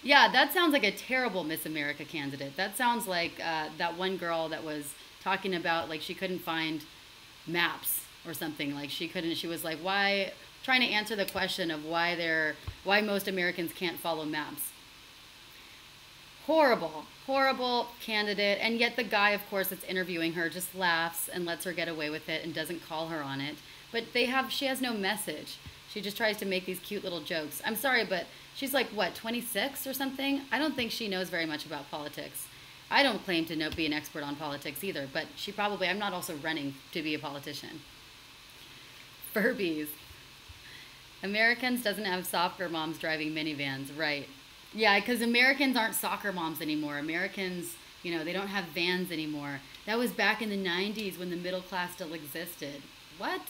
Yeah, that sounds like a terrible Miss America candidate. That sounds like that one girl that was talking about she couldn't find maps or something. She was why, trying to answer the question of why most Americans can't follow maps. Horrible candidate. And yet the guy, of course, that's interviewing her just laughs and lets her get away with it and doesn't call her on it. But she has no message. She just tries to make these cute little jokes. I'm sorry, but she's 26 or something? I don't think she knows very much about politics. I don't claim to be an expert on politics either, but I'm not also running to be a politician. Furbies. Americans doesn't have soccer moms driving minivans, right? Yeah, because Americans aren't soccer moms anymore. Americans, they don't have vans anymore. That was back in the 90s when the middle class still existed. What?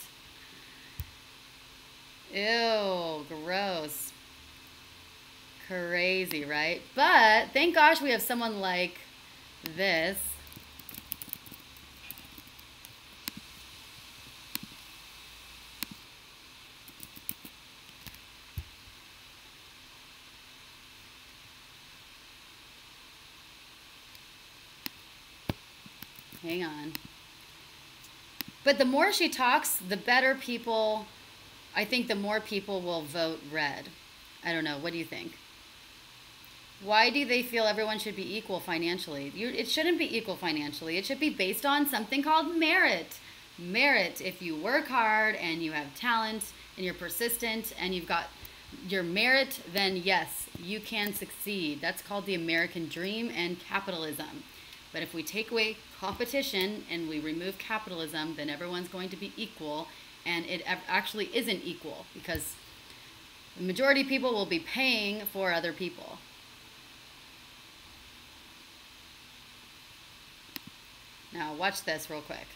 Ew, gross. Crazy, right? But thank gosh we have someone like this. Hang on. But the more she talks, the better people... I think the more people will vote red. I don't know. What do you think? Why do they feel everyone should be equal financially? It shouldn't be equal financially. It should be based on something called merit. Merit, if you work hard and you have talent and you're persistent and you've got your merit, then yes, you can succeed. That's called the American dream and capitalism. But if we take away competition and we remove capitalism, then everyone's going to be equal. And it actually isn't equal because the majority of people will be paying for other people. Now, watch this real quick.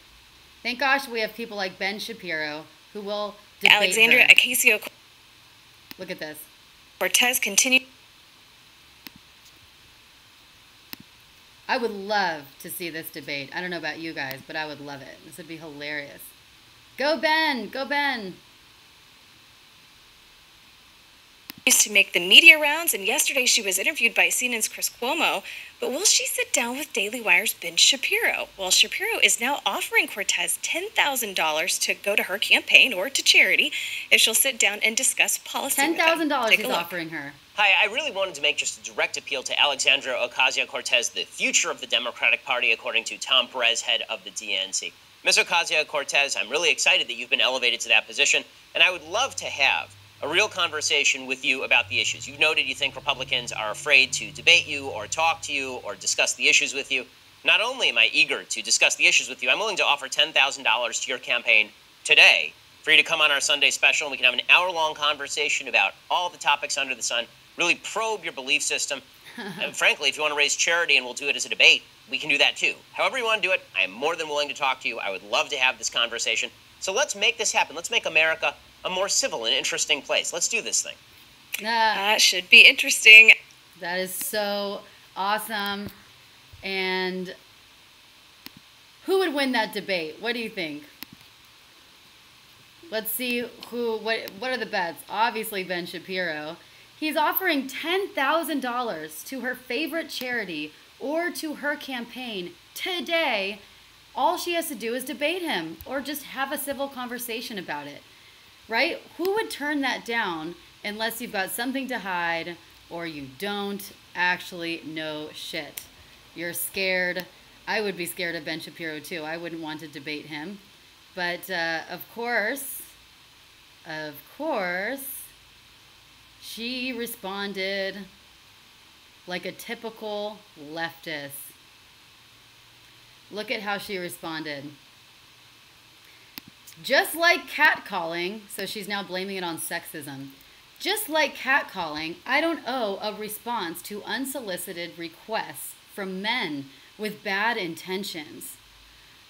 Thank gosh we have people like Ben Shapiro who will debate Alexandria her. Ocasio. Look at this. Cortez continued. I would love to see this debate. I don't know about you guys, but I would love it. This would be hilarious. Go Ben! Go Ben! Used to make the media rounds, and yesterday she was interviewed by CNN's Chris Cuomo. But will she sit down with Daily Wire's Ben Shapiro? Well, Shapiro is now offering Cortez $10,000 to go to her campaign or to charity if she'll sit down and discuss policy. $10,000 he's offering her. Hi, I really wanted to make just a direct appeal to Alexandria Ocasio-Cortez, the future of the Democratic Party, according to Tom Perez, head of the DNC. Ms. Ocasio-Cortez, I'm really excited that you've been elevated to that position, and I would love to have a real conversation with you about the issues. You've noted you think Republicans are afraid to debate you or talk to you or discuss the issues with you. Not only am I eager to discuss the issues with you, I'm willing to offer $10,000 to your campaign today for you to come on our Sunday special, and we can have an hour-long conversation about all the topics under the sun, really probe your belief system. And frankly, if you want to raise charity and we'll do it as a debate, we can do that too. However you want to do it, I am more than willing to talk to you. I would love to have this conversation. So let's make this happen. Let's make America a more civil and interesting place. Let's do this thing. That should be interesting. That is so awesome. And who would win that debate? What do you think? Let's see what are the bets? Obviously Ben Shapiro. He's offering $10,000 to her favorite charity or to her campaign today. All she has to do is debate him or just have a civil conversation about it, right? Who would turn that down unless you've got something to hide or you don't actually know shit? You're scared. I would be scared of Ben Shapiro too. I wouldn't want to debate him. But of course, she responded like a typical leftist. Look at how she responded. Just like catcalling, so she's now blaming it on sexism. Just like catcalling, I don't owe a response to unsolicited requests from men with bad intentions.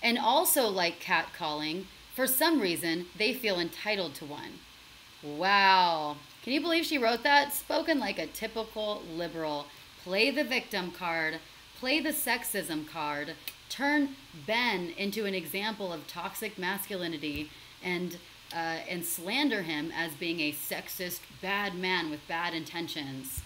And also like catcalling, for some reason, they feel entitled to one. Wow. Can you believe she wrote that? Spoken like a typical liberal. Play the victim card. Play the sexism card. Turn Ben into an example of toxic masculinity and slander him as being a sexist, bad man with bad intentions.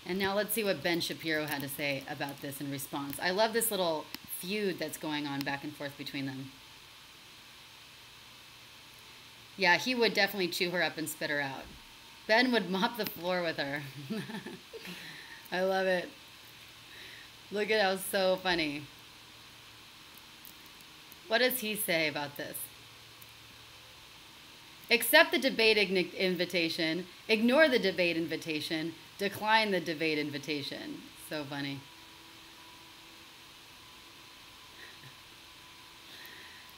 And now let's see what Ben Shapiro had to say about this in response. I love this little feud that's going on back and forth between them. Yeah, he would definitely chew her up and spit her out. Ben would mop the floor with her. I love it. Look at how so funny. What does he say about this? Accept the debate invitation, ignore the debate invitation, decline the debate invitation. So funny.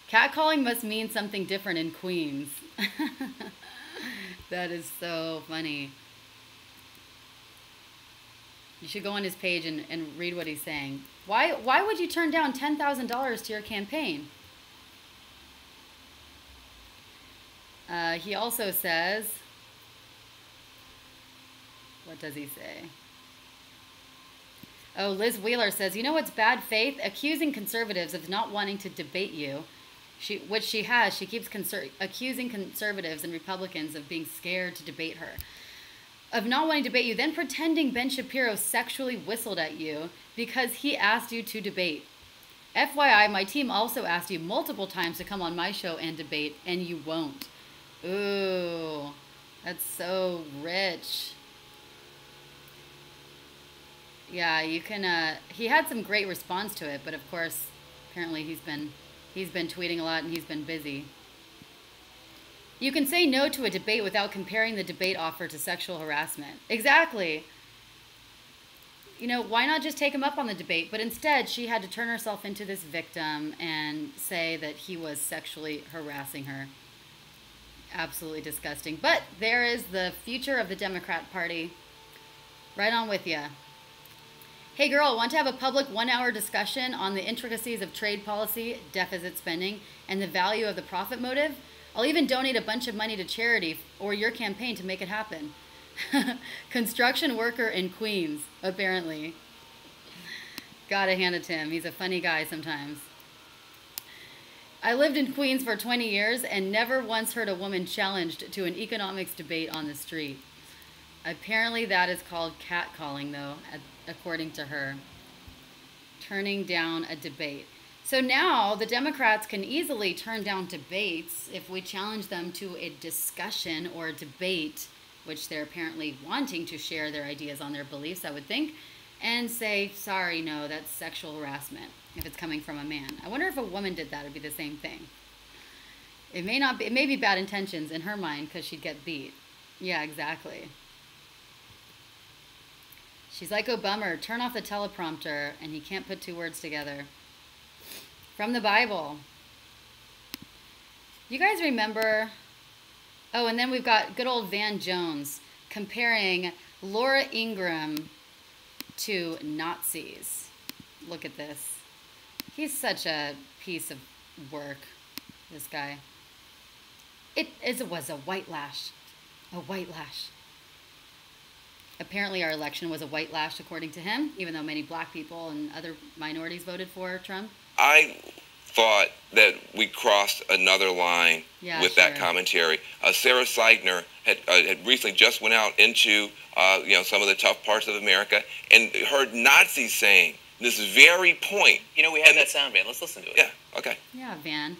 Catcalling must mean something different in Queens. That is so funny. You should go on his page and read what he's saying. Why would you turn down $10,000 to your campaign? He also says, what does he say? Oh, Liz Wheeler says, you know what's bad faith? Accusing conservatives of not wanting to debate you. Which she has. She keeps accusing conservatives and Republicans of being scared to debate her. Of not wanting to debate you, then pretending Ben Shapiro sexually whistled at you because he asked you to debate. FYI, my team also asked you multiple times to come on my show and debate, and you won't. Ooh, that's so rich. Yeah, you can, he had some great response to it, but of course, apparently he's been tweeting a lot and he's been busy. You can say no to a debate without comparing the debate offer to sexual harassment. Exactly. You know, why not just take him up on the debate? But instead, she had to turn herself into this victim and say that he was sexually harassing her. Absolutely disgusting. But there is the future of the Democrat Party. Right on with ya. Hey girl, want to have a public 1-hour discussion on the intricacies of trade policy, deficit spending, and the value of the profit motive? I'll even donate a bunch of money to charity or your campaign to make it happen. Construction worker in Queens, apparently. Gotta hand it to him. He's a funny guy sometimes. I lived in Queens for 20 years and never once heard a woman challenged to an economics debate on the street. Apparently that is called catcalling, though, according to her. Turning down a debate. So now the Democrats can easily turn down debates if we challenge them to a discussion or a debate, which they're apparently wanting to share their ideas on their beliefs, I would think, and say, sorry, no, that's sexual harassment if it's coming from a man. I wonder if a woman did that, it'd be the same thing. It may not be, it may be bad intentions in her mind because she'd get beat. Yeah, exactly. She's like, oh, bummer, turn off the teleprompter, and he can't put two words together. From the Bible. You guys remember? Oh, and then we've got good old Van Jones comparing Laura Ingraham to Nazis. Look at this. He's such a piece of work, this guy. It was a white lash. A white lash. Apparently our election was a white lash, according to him, even though many black people and other minorities voted for Trump. I thought that we crossed another line with that commentary. Sarah Seidner had recently just went out into some of the tough parts of America and heard Nazis saying this very point. You know, we have that sound, Van. Let's listen to it. Yeah, okay. Yeah, Van.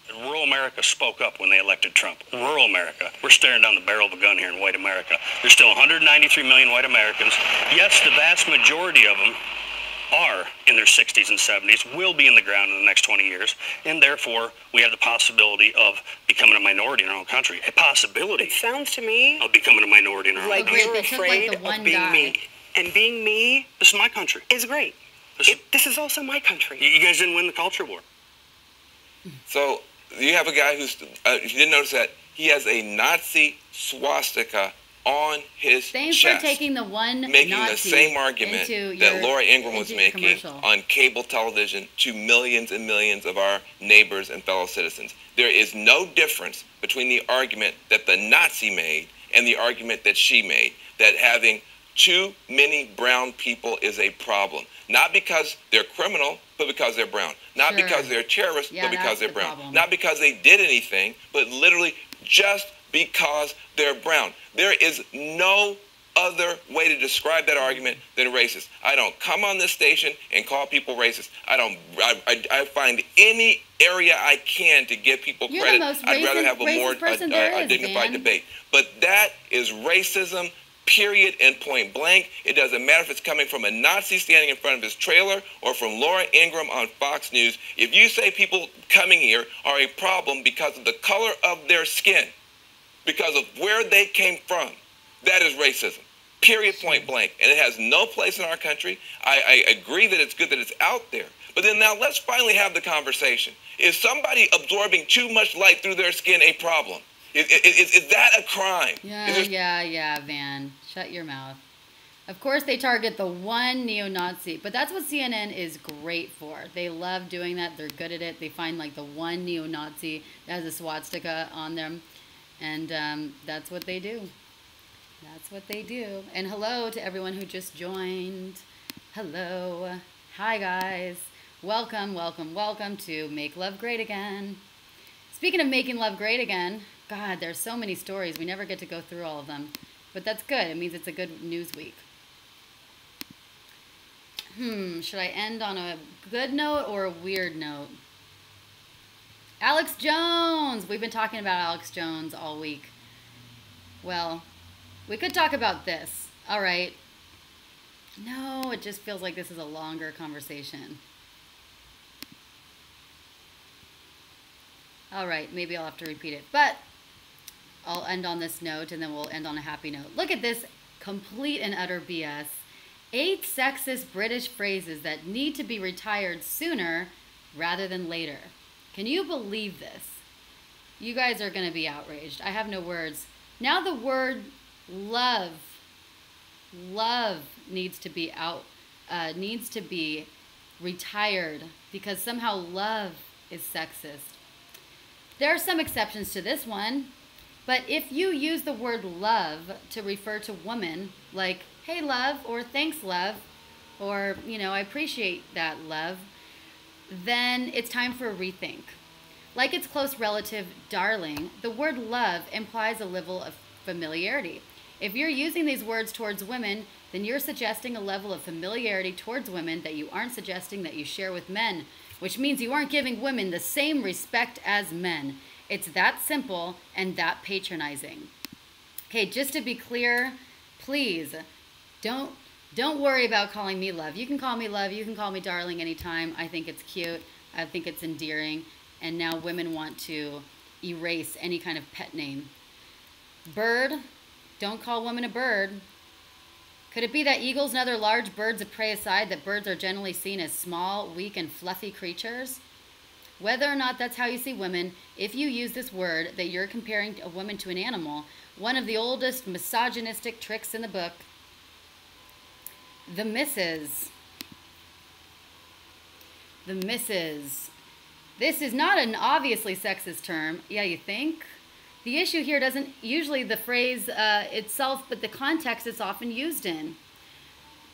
In rural America spoke up when they elected Trump. Rural America. We're staring down the barrel of a gun here in white America. There's still 193 million white Americans. Yes, the vast majority of them are in their 60s and 70s, will be in the ground in the next 20 years, and therefore we have the possibility of becoming a minority in our own country. A possibility. It sounds to me of becoming a minority in our own country. Like you're afraid of being me. And being me, this is my country, is great. This is also my country. You guys didn't win the culture war. So you have a guy who's, if you didn't notice that, he has a Nazi swastika on his Thanks chest. for taking the one making Nazi the same argument that Laura Ingraham was making on cable television to millions and millions of our neighbors and fellow citizens. There is no difference between the argument that the Nazi made and the argument that she made, that having too many brown people is a problem. Not because they're criminal, but because they're brown. Not because they're terrorists, but because they're brown. Problem. Not because they did anything, but literally just because they're brown. There is no other way to describe that argument than racist. I don't come on this station and call people racist. I find any area I can to give people credit. I'd rather have a more dignified debate. But that is racism, period, and point blank. It doesn't matter if it's coming from a Nazi standing in front of his trailer or from Laura Ingraham on Fox News. If you say people coming here are a problem because of the color of their skin, because of where they came from, that is racism. Period, point blank. And it has no place in our country. I agree that it's good that it's out there. But then now let's finally have the conversation. Is somebody absorbing too much light through their skin a problem? Is that a crime? Yeah, Van. Shut your mouth. Of course they target the one neo-Nazi, but that's what CNN is great for. They love doing that. They're good at it. They find like the one neo-Nazi that has a swastika on them. And that's what they do. That's what they do. And hello to everyone who just joined. Hello. Hi, guys. Welcome, welcome, welcome to Make Love Great Again. Speaking of making love great again, God, there's so many stories. We never get to go through all of them. But that's good. It means it's a good news week. Should I end on a good note or a weird note? Alex Jones! We've been talking about Alex Jones all week. Well, we could talk about this. All right. No, it just feels like this is a longer conversation. All right, maybe I'll have to repeat it. But I'll end on this note, and then we'll end on a happy note. Look at this complete and utter BS. 8 sexist British phrases that need to be retired sooner rather than later. Can you believe this? You guys are going to be outraged. I have no words. Now the word love needs to be retired because somehow love is sexist. There are some exceptions to this one, but if you use the word love to refer to women, like, hey, love, or thanks, love, or, I appreciate that, love, then it's time for a rethink. Like its close relative, darling, the word love implies a level of familiarity. If you're using these words towards women, then you're suggesting a level of familiarity towards women that you aren't suggesting that you share with men, which means you aren't giving women the same respect as men. It's that simple and that patronizing. Okay, just to be clear, please, don't worry about calling me love. You can call me love, you can call me darling anytime. I think it's cute, I think it's endearing, and now women want to erase any kind of pet name. Bird, don't call women a bird. Could it be that eagles and other large birds of prey aside, that birds are generally seen as small, weak, and fluffy creatures? Whether or not that's how you see women, if you use this word that you're comparing a woman to an animal, one of the oldest misogynistic tricks in the book, the misses. The misses. This is not an obviously sexist term. Yeah, you think? The issue here doesn't usually the phrase itself, but the context it's often used in.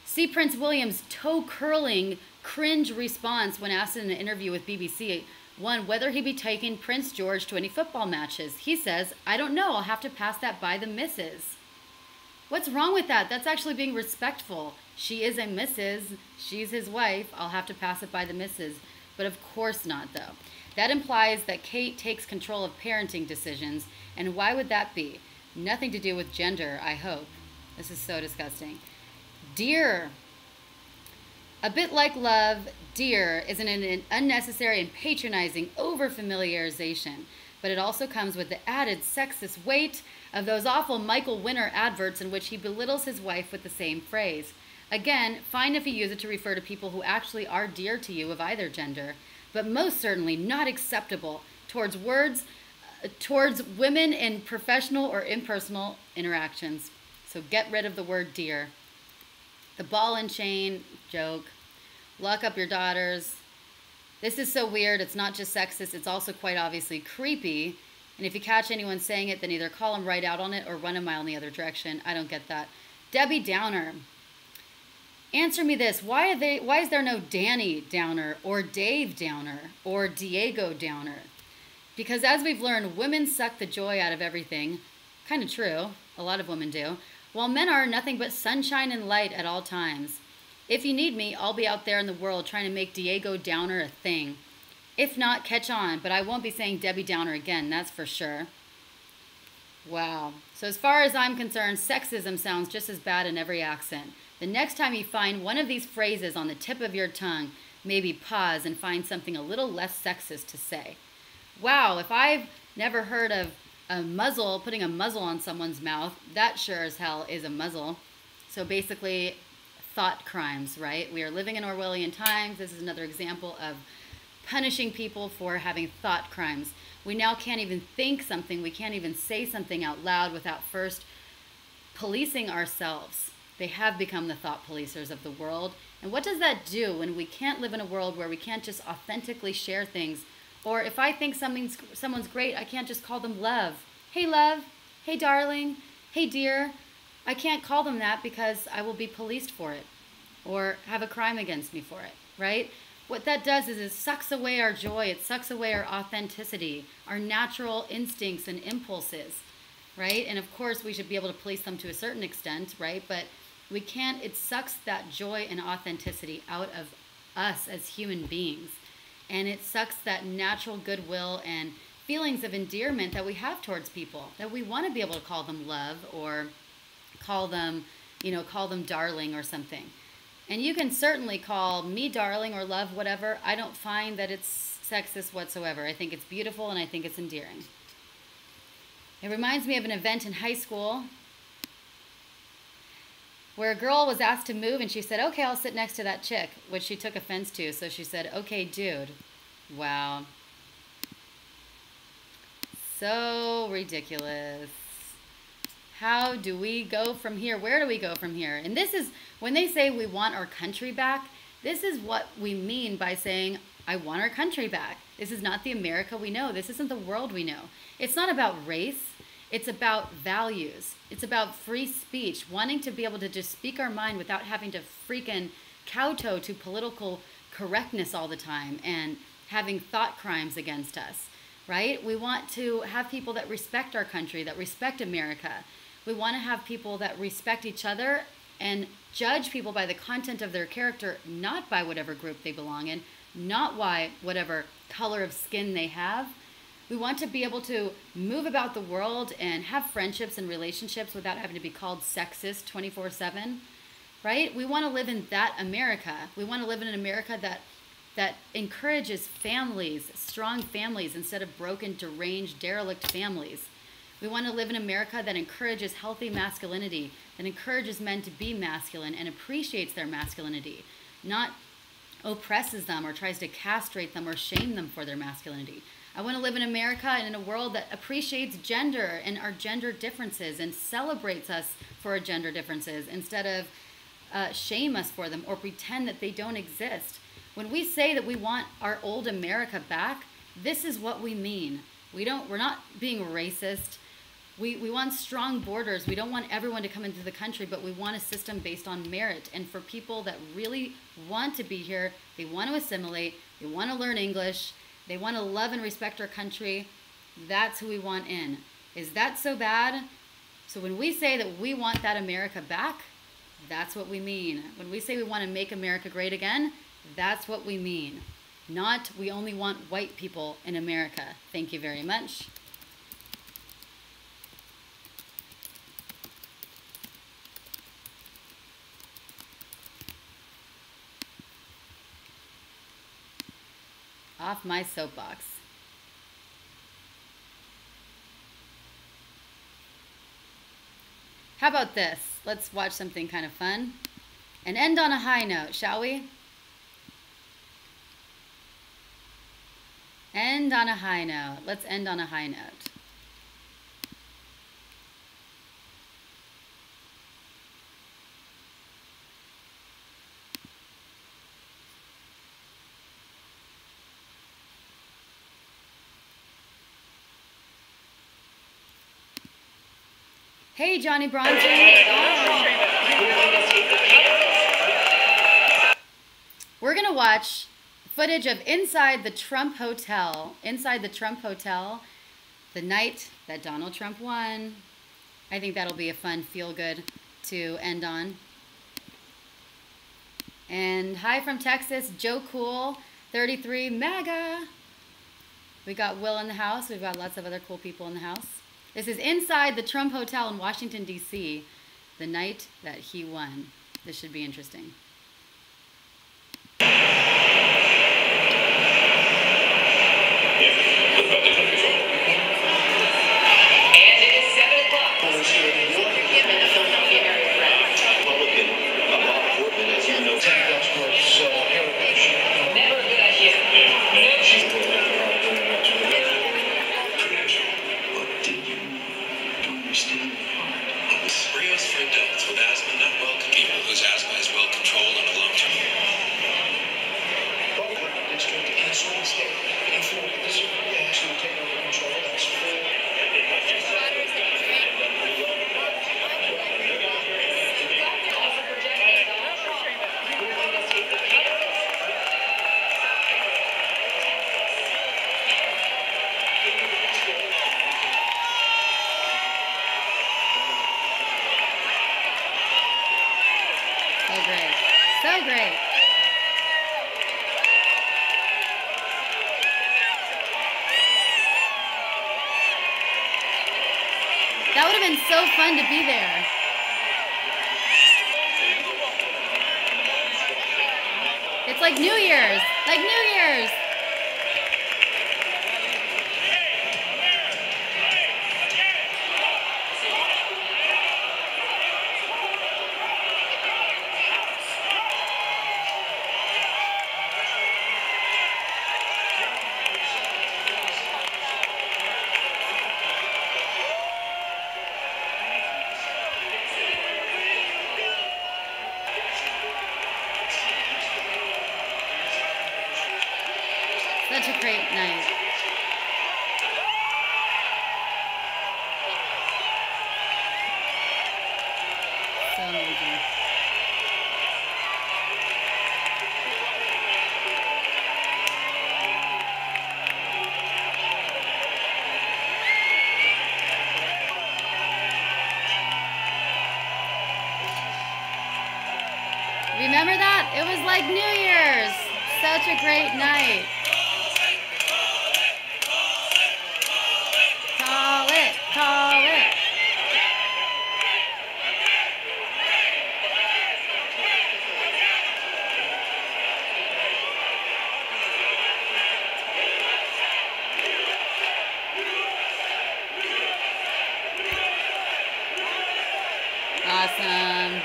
See Prince William's toe-curling cringe response when asked in an interview with BBC One whether he'd be taking Prince George to any football matches. He says, I don't know, I'll have to pass that by the missus. What's wrong with that? That's actually being respectful. She is a missus. She's his wife. I'll have to pass it by the missus. But of course not, though. That implies that Kate takes control of parenting decisions, and why would that be? Nothing to do with gender, I hope. This is so disgusting. Dear. A bit like love, dear is an unnecessary and patronizing over-familiarization, but it also comes with the added sexist weight of those awful Michael Winner adverts in which he belittles his wife with the same phrase. Again, fine if you use it to refer to people who actually are dear to you of either gender, but most certainly not acceptable towards women in professional or impersonal interactions. So get rid of the word dear. The ball and chain, joke. Lock up your daughters. This is so weird. It's not just sexist. It's also quite obviously creepy. And if you catch anyone saying it, then either call them right out on it or run a mile in the other direction. I don't get that. Debbie Downer. Answer me this. Why is there no Danny Downer or Dave Downer or Diego Downer? Because as we've learned, women suck the joy out of everything. Kind of true. A lot of women do. While men are nothing but sunshine and light at all times. If you need me, I'll be out there in the world trying to make Diego Downer a thing. If not, catch on, but I won't be saying Debbie Downer again, that's for sure. Wow. So as far as I'm concerned, sexism sounds just as bad in every accent. The next time you find one of these phrases on the tip of your tongue, maybe pause and find something a little less sexist to say. Wow, if I've never heard of putting a muzzle on someone's mouth, that sure as hell is a muzzle. So basically, thought crimes, right? We are living in Orwellian times. This is another example of punishing people for having thought crimes. We now can't even think something. We can't even say something out loud without first policing ourselves. They have become the thought policers of the world. And what does that do when we can't live in a world where we can't just authentically share things? Or if I think someone's great, I can't just call them love. Hey, love. Hey, darling. Hey, dear. I can't call them that because I will be policed for it or have a crime against me for it, right? What that does is it sucks away our joy. It sucks away our authenticity, our natural instincts and impulses, right? And of course, we should be able to police them to a certain extent, right? But we can't, it sucks that joy and authenticity out of us as human beings. And it sucks that natural goodwill and feelings of endearment that we have towards people, that we want to be able to call them love or call them darling or something. And you can certainly call me darling or love, whatever. I don't find that it's sexist whatsoever. I think it's beautiful and I think it's endearing. It reminds me of an event in high school where a girl was asked to move and she said, okay, I'll sit next to that chick, which she took offense to. So she said, okay, dude. Wow. So ridiculous. How do we go from here? Where do we go from here? And this is, when they say we want our country back, this is what we mean by saying, I want our country back. This is not the America we know. This isn't the world we know. It's not about race. It's about values. It's about free speech, wanting to be able to just speak our mind without having to freaking kowtow to political correctness all the time and having thought crimes against us, right? We want to have people that respect our country, that respect America. We want to have people that respect each other and judge people by the content of their character, not by whatever group they belong in, not by whatever color of skin they have. We want to be able to move about the world and have friendships and relationships without having to be called sexist 24/7, right? We want to live in that America. We want to live in an America that encourages families, strong families, instead of broken, deranged, derelict families. We want to live in America that encourages healthy masculinity, that encourages men to be masculine and appreciates their masculinity, not oppresses them or tries to castrate them or shame them for their masculinity. I want to live in America and in a world that appreciates gender and our gender differences and celebrates us for our gender differences instead of shame us for them or pretend that they don't exist. When we say that we want our old America back, this is what we mean. We're not being racist. We want strong borders. We don't want everyone to come into the country, but we want a system based on merit. And for people that really want to be here, they want to assimilate, they want to learn English, they want to love and respect our country, that's who we want in. Is that so bad? So when we say that we want that America back, that's what we mean. When we say we want to make America great again, that's what we mean. Not, we only want white people in America. Thank you very much. Off my soapbox. How about this? Let's watch something kind of fun and end on a high note, shall we? End on a high note. Let's end on a high note. Hey, Johnny Bronson. We're going to watch footage of inside the Trump Hotel. Inside the Trump Hotel, the night that Donald Trump won. I think that'll be a fun feel-good to end on. And hi from Texas, Joe Cool, 33, MAGA. We got Will in the house. We've got lots of other cool people in the house. This is inside the Trump Hotel in Washington, D.C., the night that he won. This should be interesting. That would have been so fun to be there. It's like New Year's. Like New Year's. Such a great night. So amazing. Remember that? It was like New Year's. Such a great night. Call it. Awesome.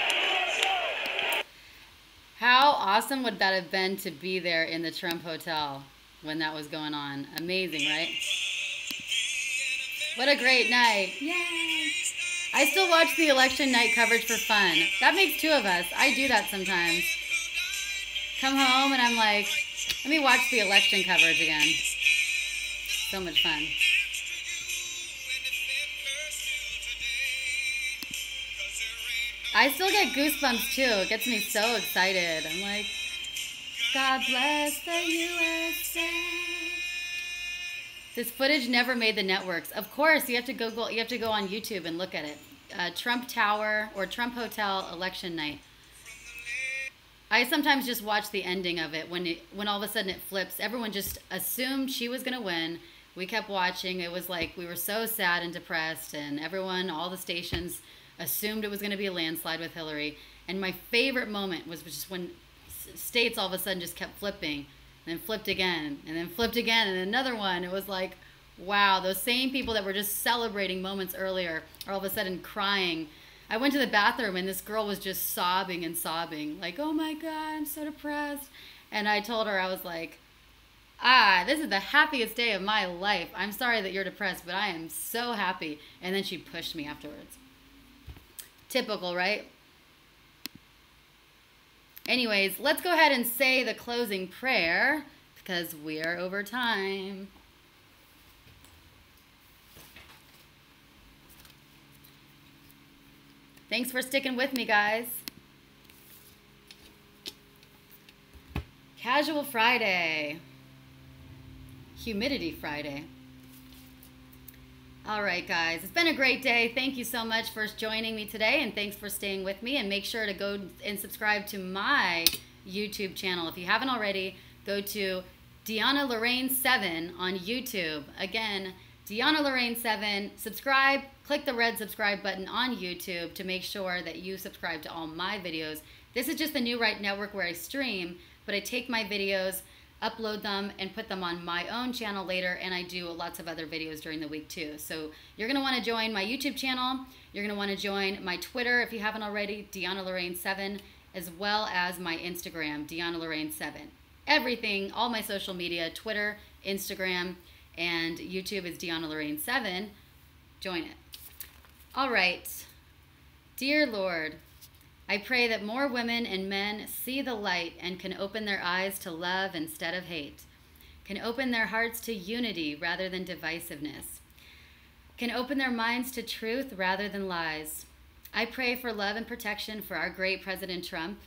How awesome would that have been to be there in the Trump Hotel when that was going on? Amazing, right? What a great night. Yay. I still watch the election night coverage for fun. That makes two of us. I do that sometimes. Come home and I'm like, let me watch the election coverage again. So much fun. I still get goosebumps too. It gets me so excited. I'm like, God bless the USA. This footage never made the networks. Of course, you have to go on YouTube and look at it. Trump Tower or Trump Hotel election night. I sometimes just watch the ending of it when all of a sudden it flips. Everyone just assumed she was going to win. We kept watching. It was like we were so sad and depressed, and everyone, all the stations, assumed it was going to be a landslide with Hillary. And my favorite moment was just when states all of a sudden just kept flipping, and then flipped again, and then flipped again, and another one. It was like, wow, those same people that were just celebrating moments earlier are all of a sudden crying. I went to the bathroom, and this girl was just sobbing and sobbing, like, oh my God, I'm so depressed. And I told her, I was like, this is the happiest day of my life. I'm sorry that you're depressed, but I am so happy. And then she pushed me afterwards. Typical, right? Anyways, let's go ahead and say the closing prayer because we are over time. Thanks for sticking with me, guys. Casual Friday. Humidity Friday. All right, guys. It's been a great day. Thank you so much for joining me today, and thanks for staying with me. And make sure to go and subscribe to my YouTube channel. If you haven't already, go to DeAnna Lorraine 7 on YouTube. Again, DeAnna Lorraine 7. Subscribe. Click the red subscribe button on YouTube to make sure that you subscribe to all my videos. This is just the New Right Network where I stream, but I take my videos, upload them, and put them on my own channel later, and I do lots of other videos during the week too. So you're going to want to join my YouTube channel. You're going to want to join my Twitter if you haven't already, DeAnna Lorraine 7, as well as my Instagram, DeAnna Lorraine 7. Everything, all my social media, Twitter, Instagram, and YouTube is DeAnna Lorraine 7. Join it. All right. Dear Lord, I pray that more women and men see the light and can open their eyes to love instead of hate, can open their hearts to unity rather than divisiveness, can open their minds to truth rather than lies. I pray for love and protection for our great President Trump,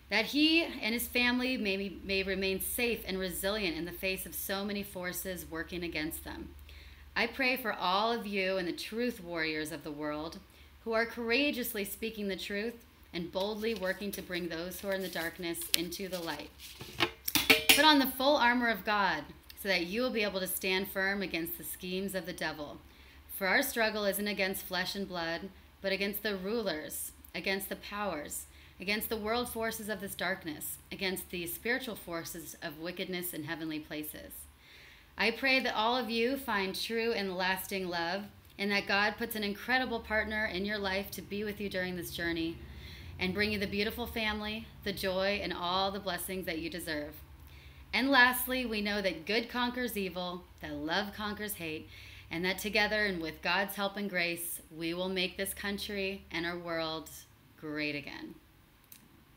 that he and his family may remain safe and resilient in the face of so many forces working against them. I pray for all of you and the truth warriors of the world who are courageously speaking the truth and boldly working to bring those who are in the darkness into the light. Put on the full armor of God so that you will be able to stand firm against the schemes of the devil. For our struggle isn't against flesh and blood, but against the rulers, against the powers, against the world forces of this darkness, against the spiritual forces of wickedness in heavenly places. I pray that all of you find true and lasting love, and that God puts an incredible partner in your life to be with you during this journey and bring you the beautiful family, the joy, and all the blessings that you deserve. And lastly, we know that good conquers evil, that love conquers hate, and that together and with God's help and grace, we will make this country and our world great again.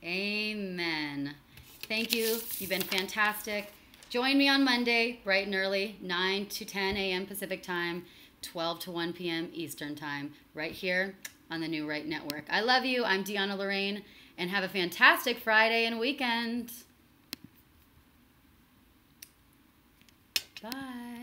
Amen. Thank you. You've been fantastic. Join me on Monday, bright and early, 9 to 10 a.m. Pacific Time, 12 to 1 p.m. Eastern Time, right here on the New Right Network. I love you. I'm DeAnna Lorraine, and have a fantastic Friday and weekend. Bye.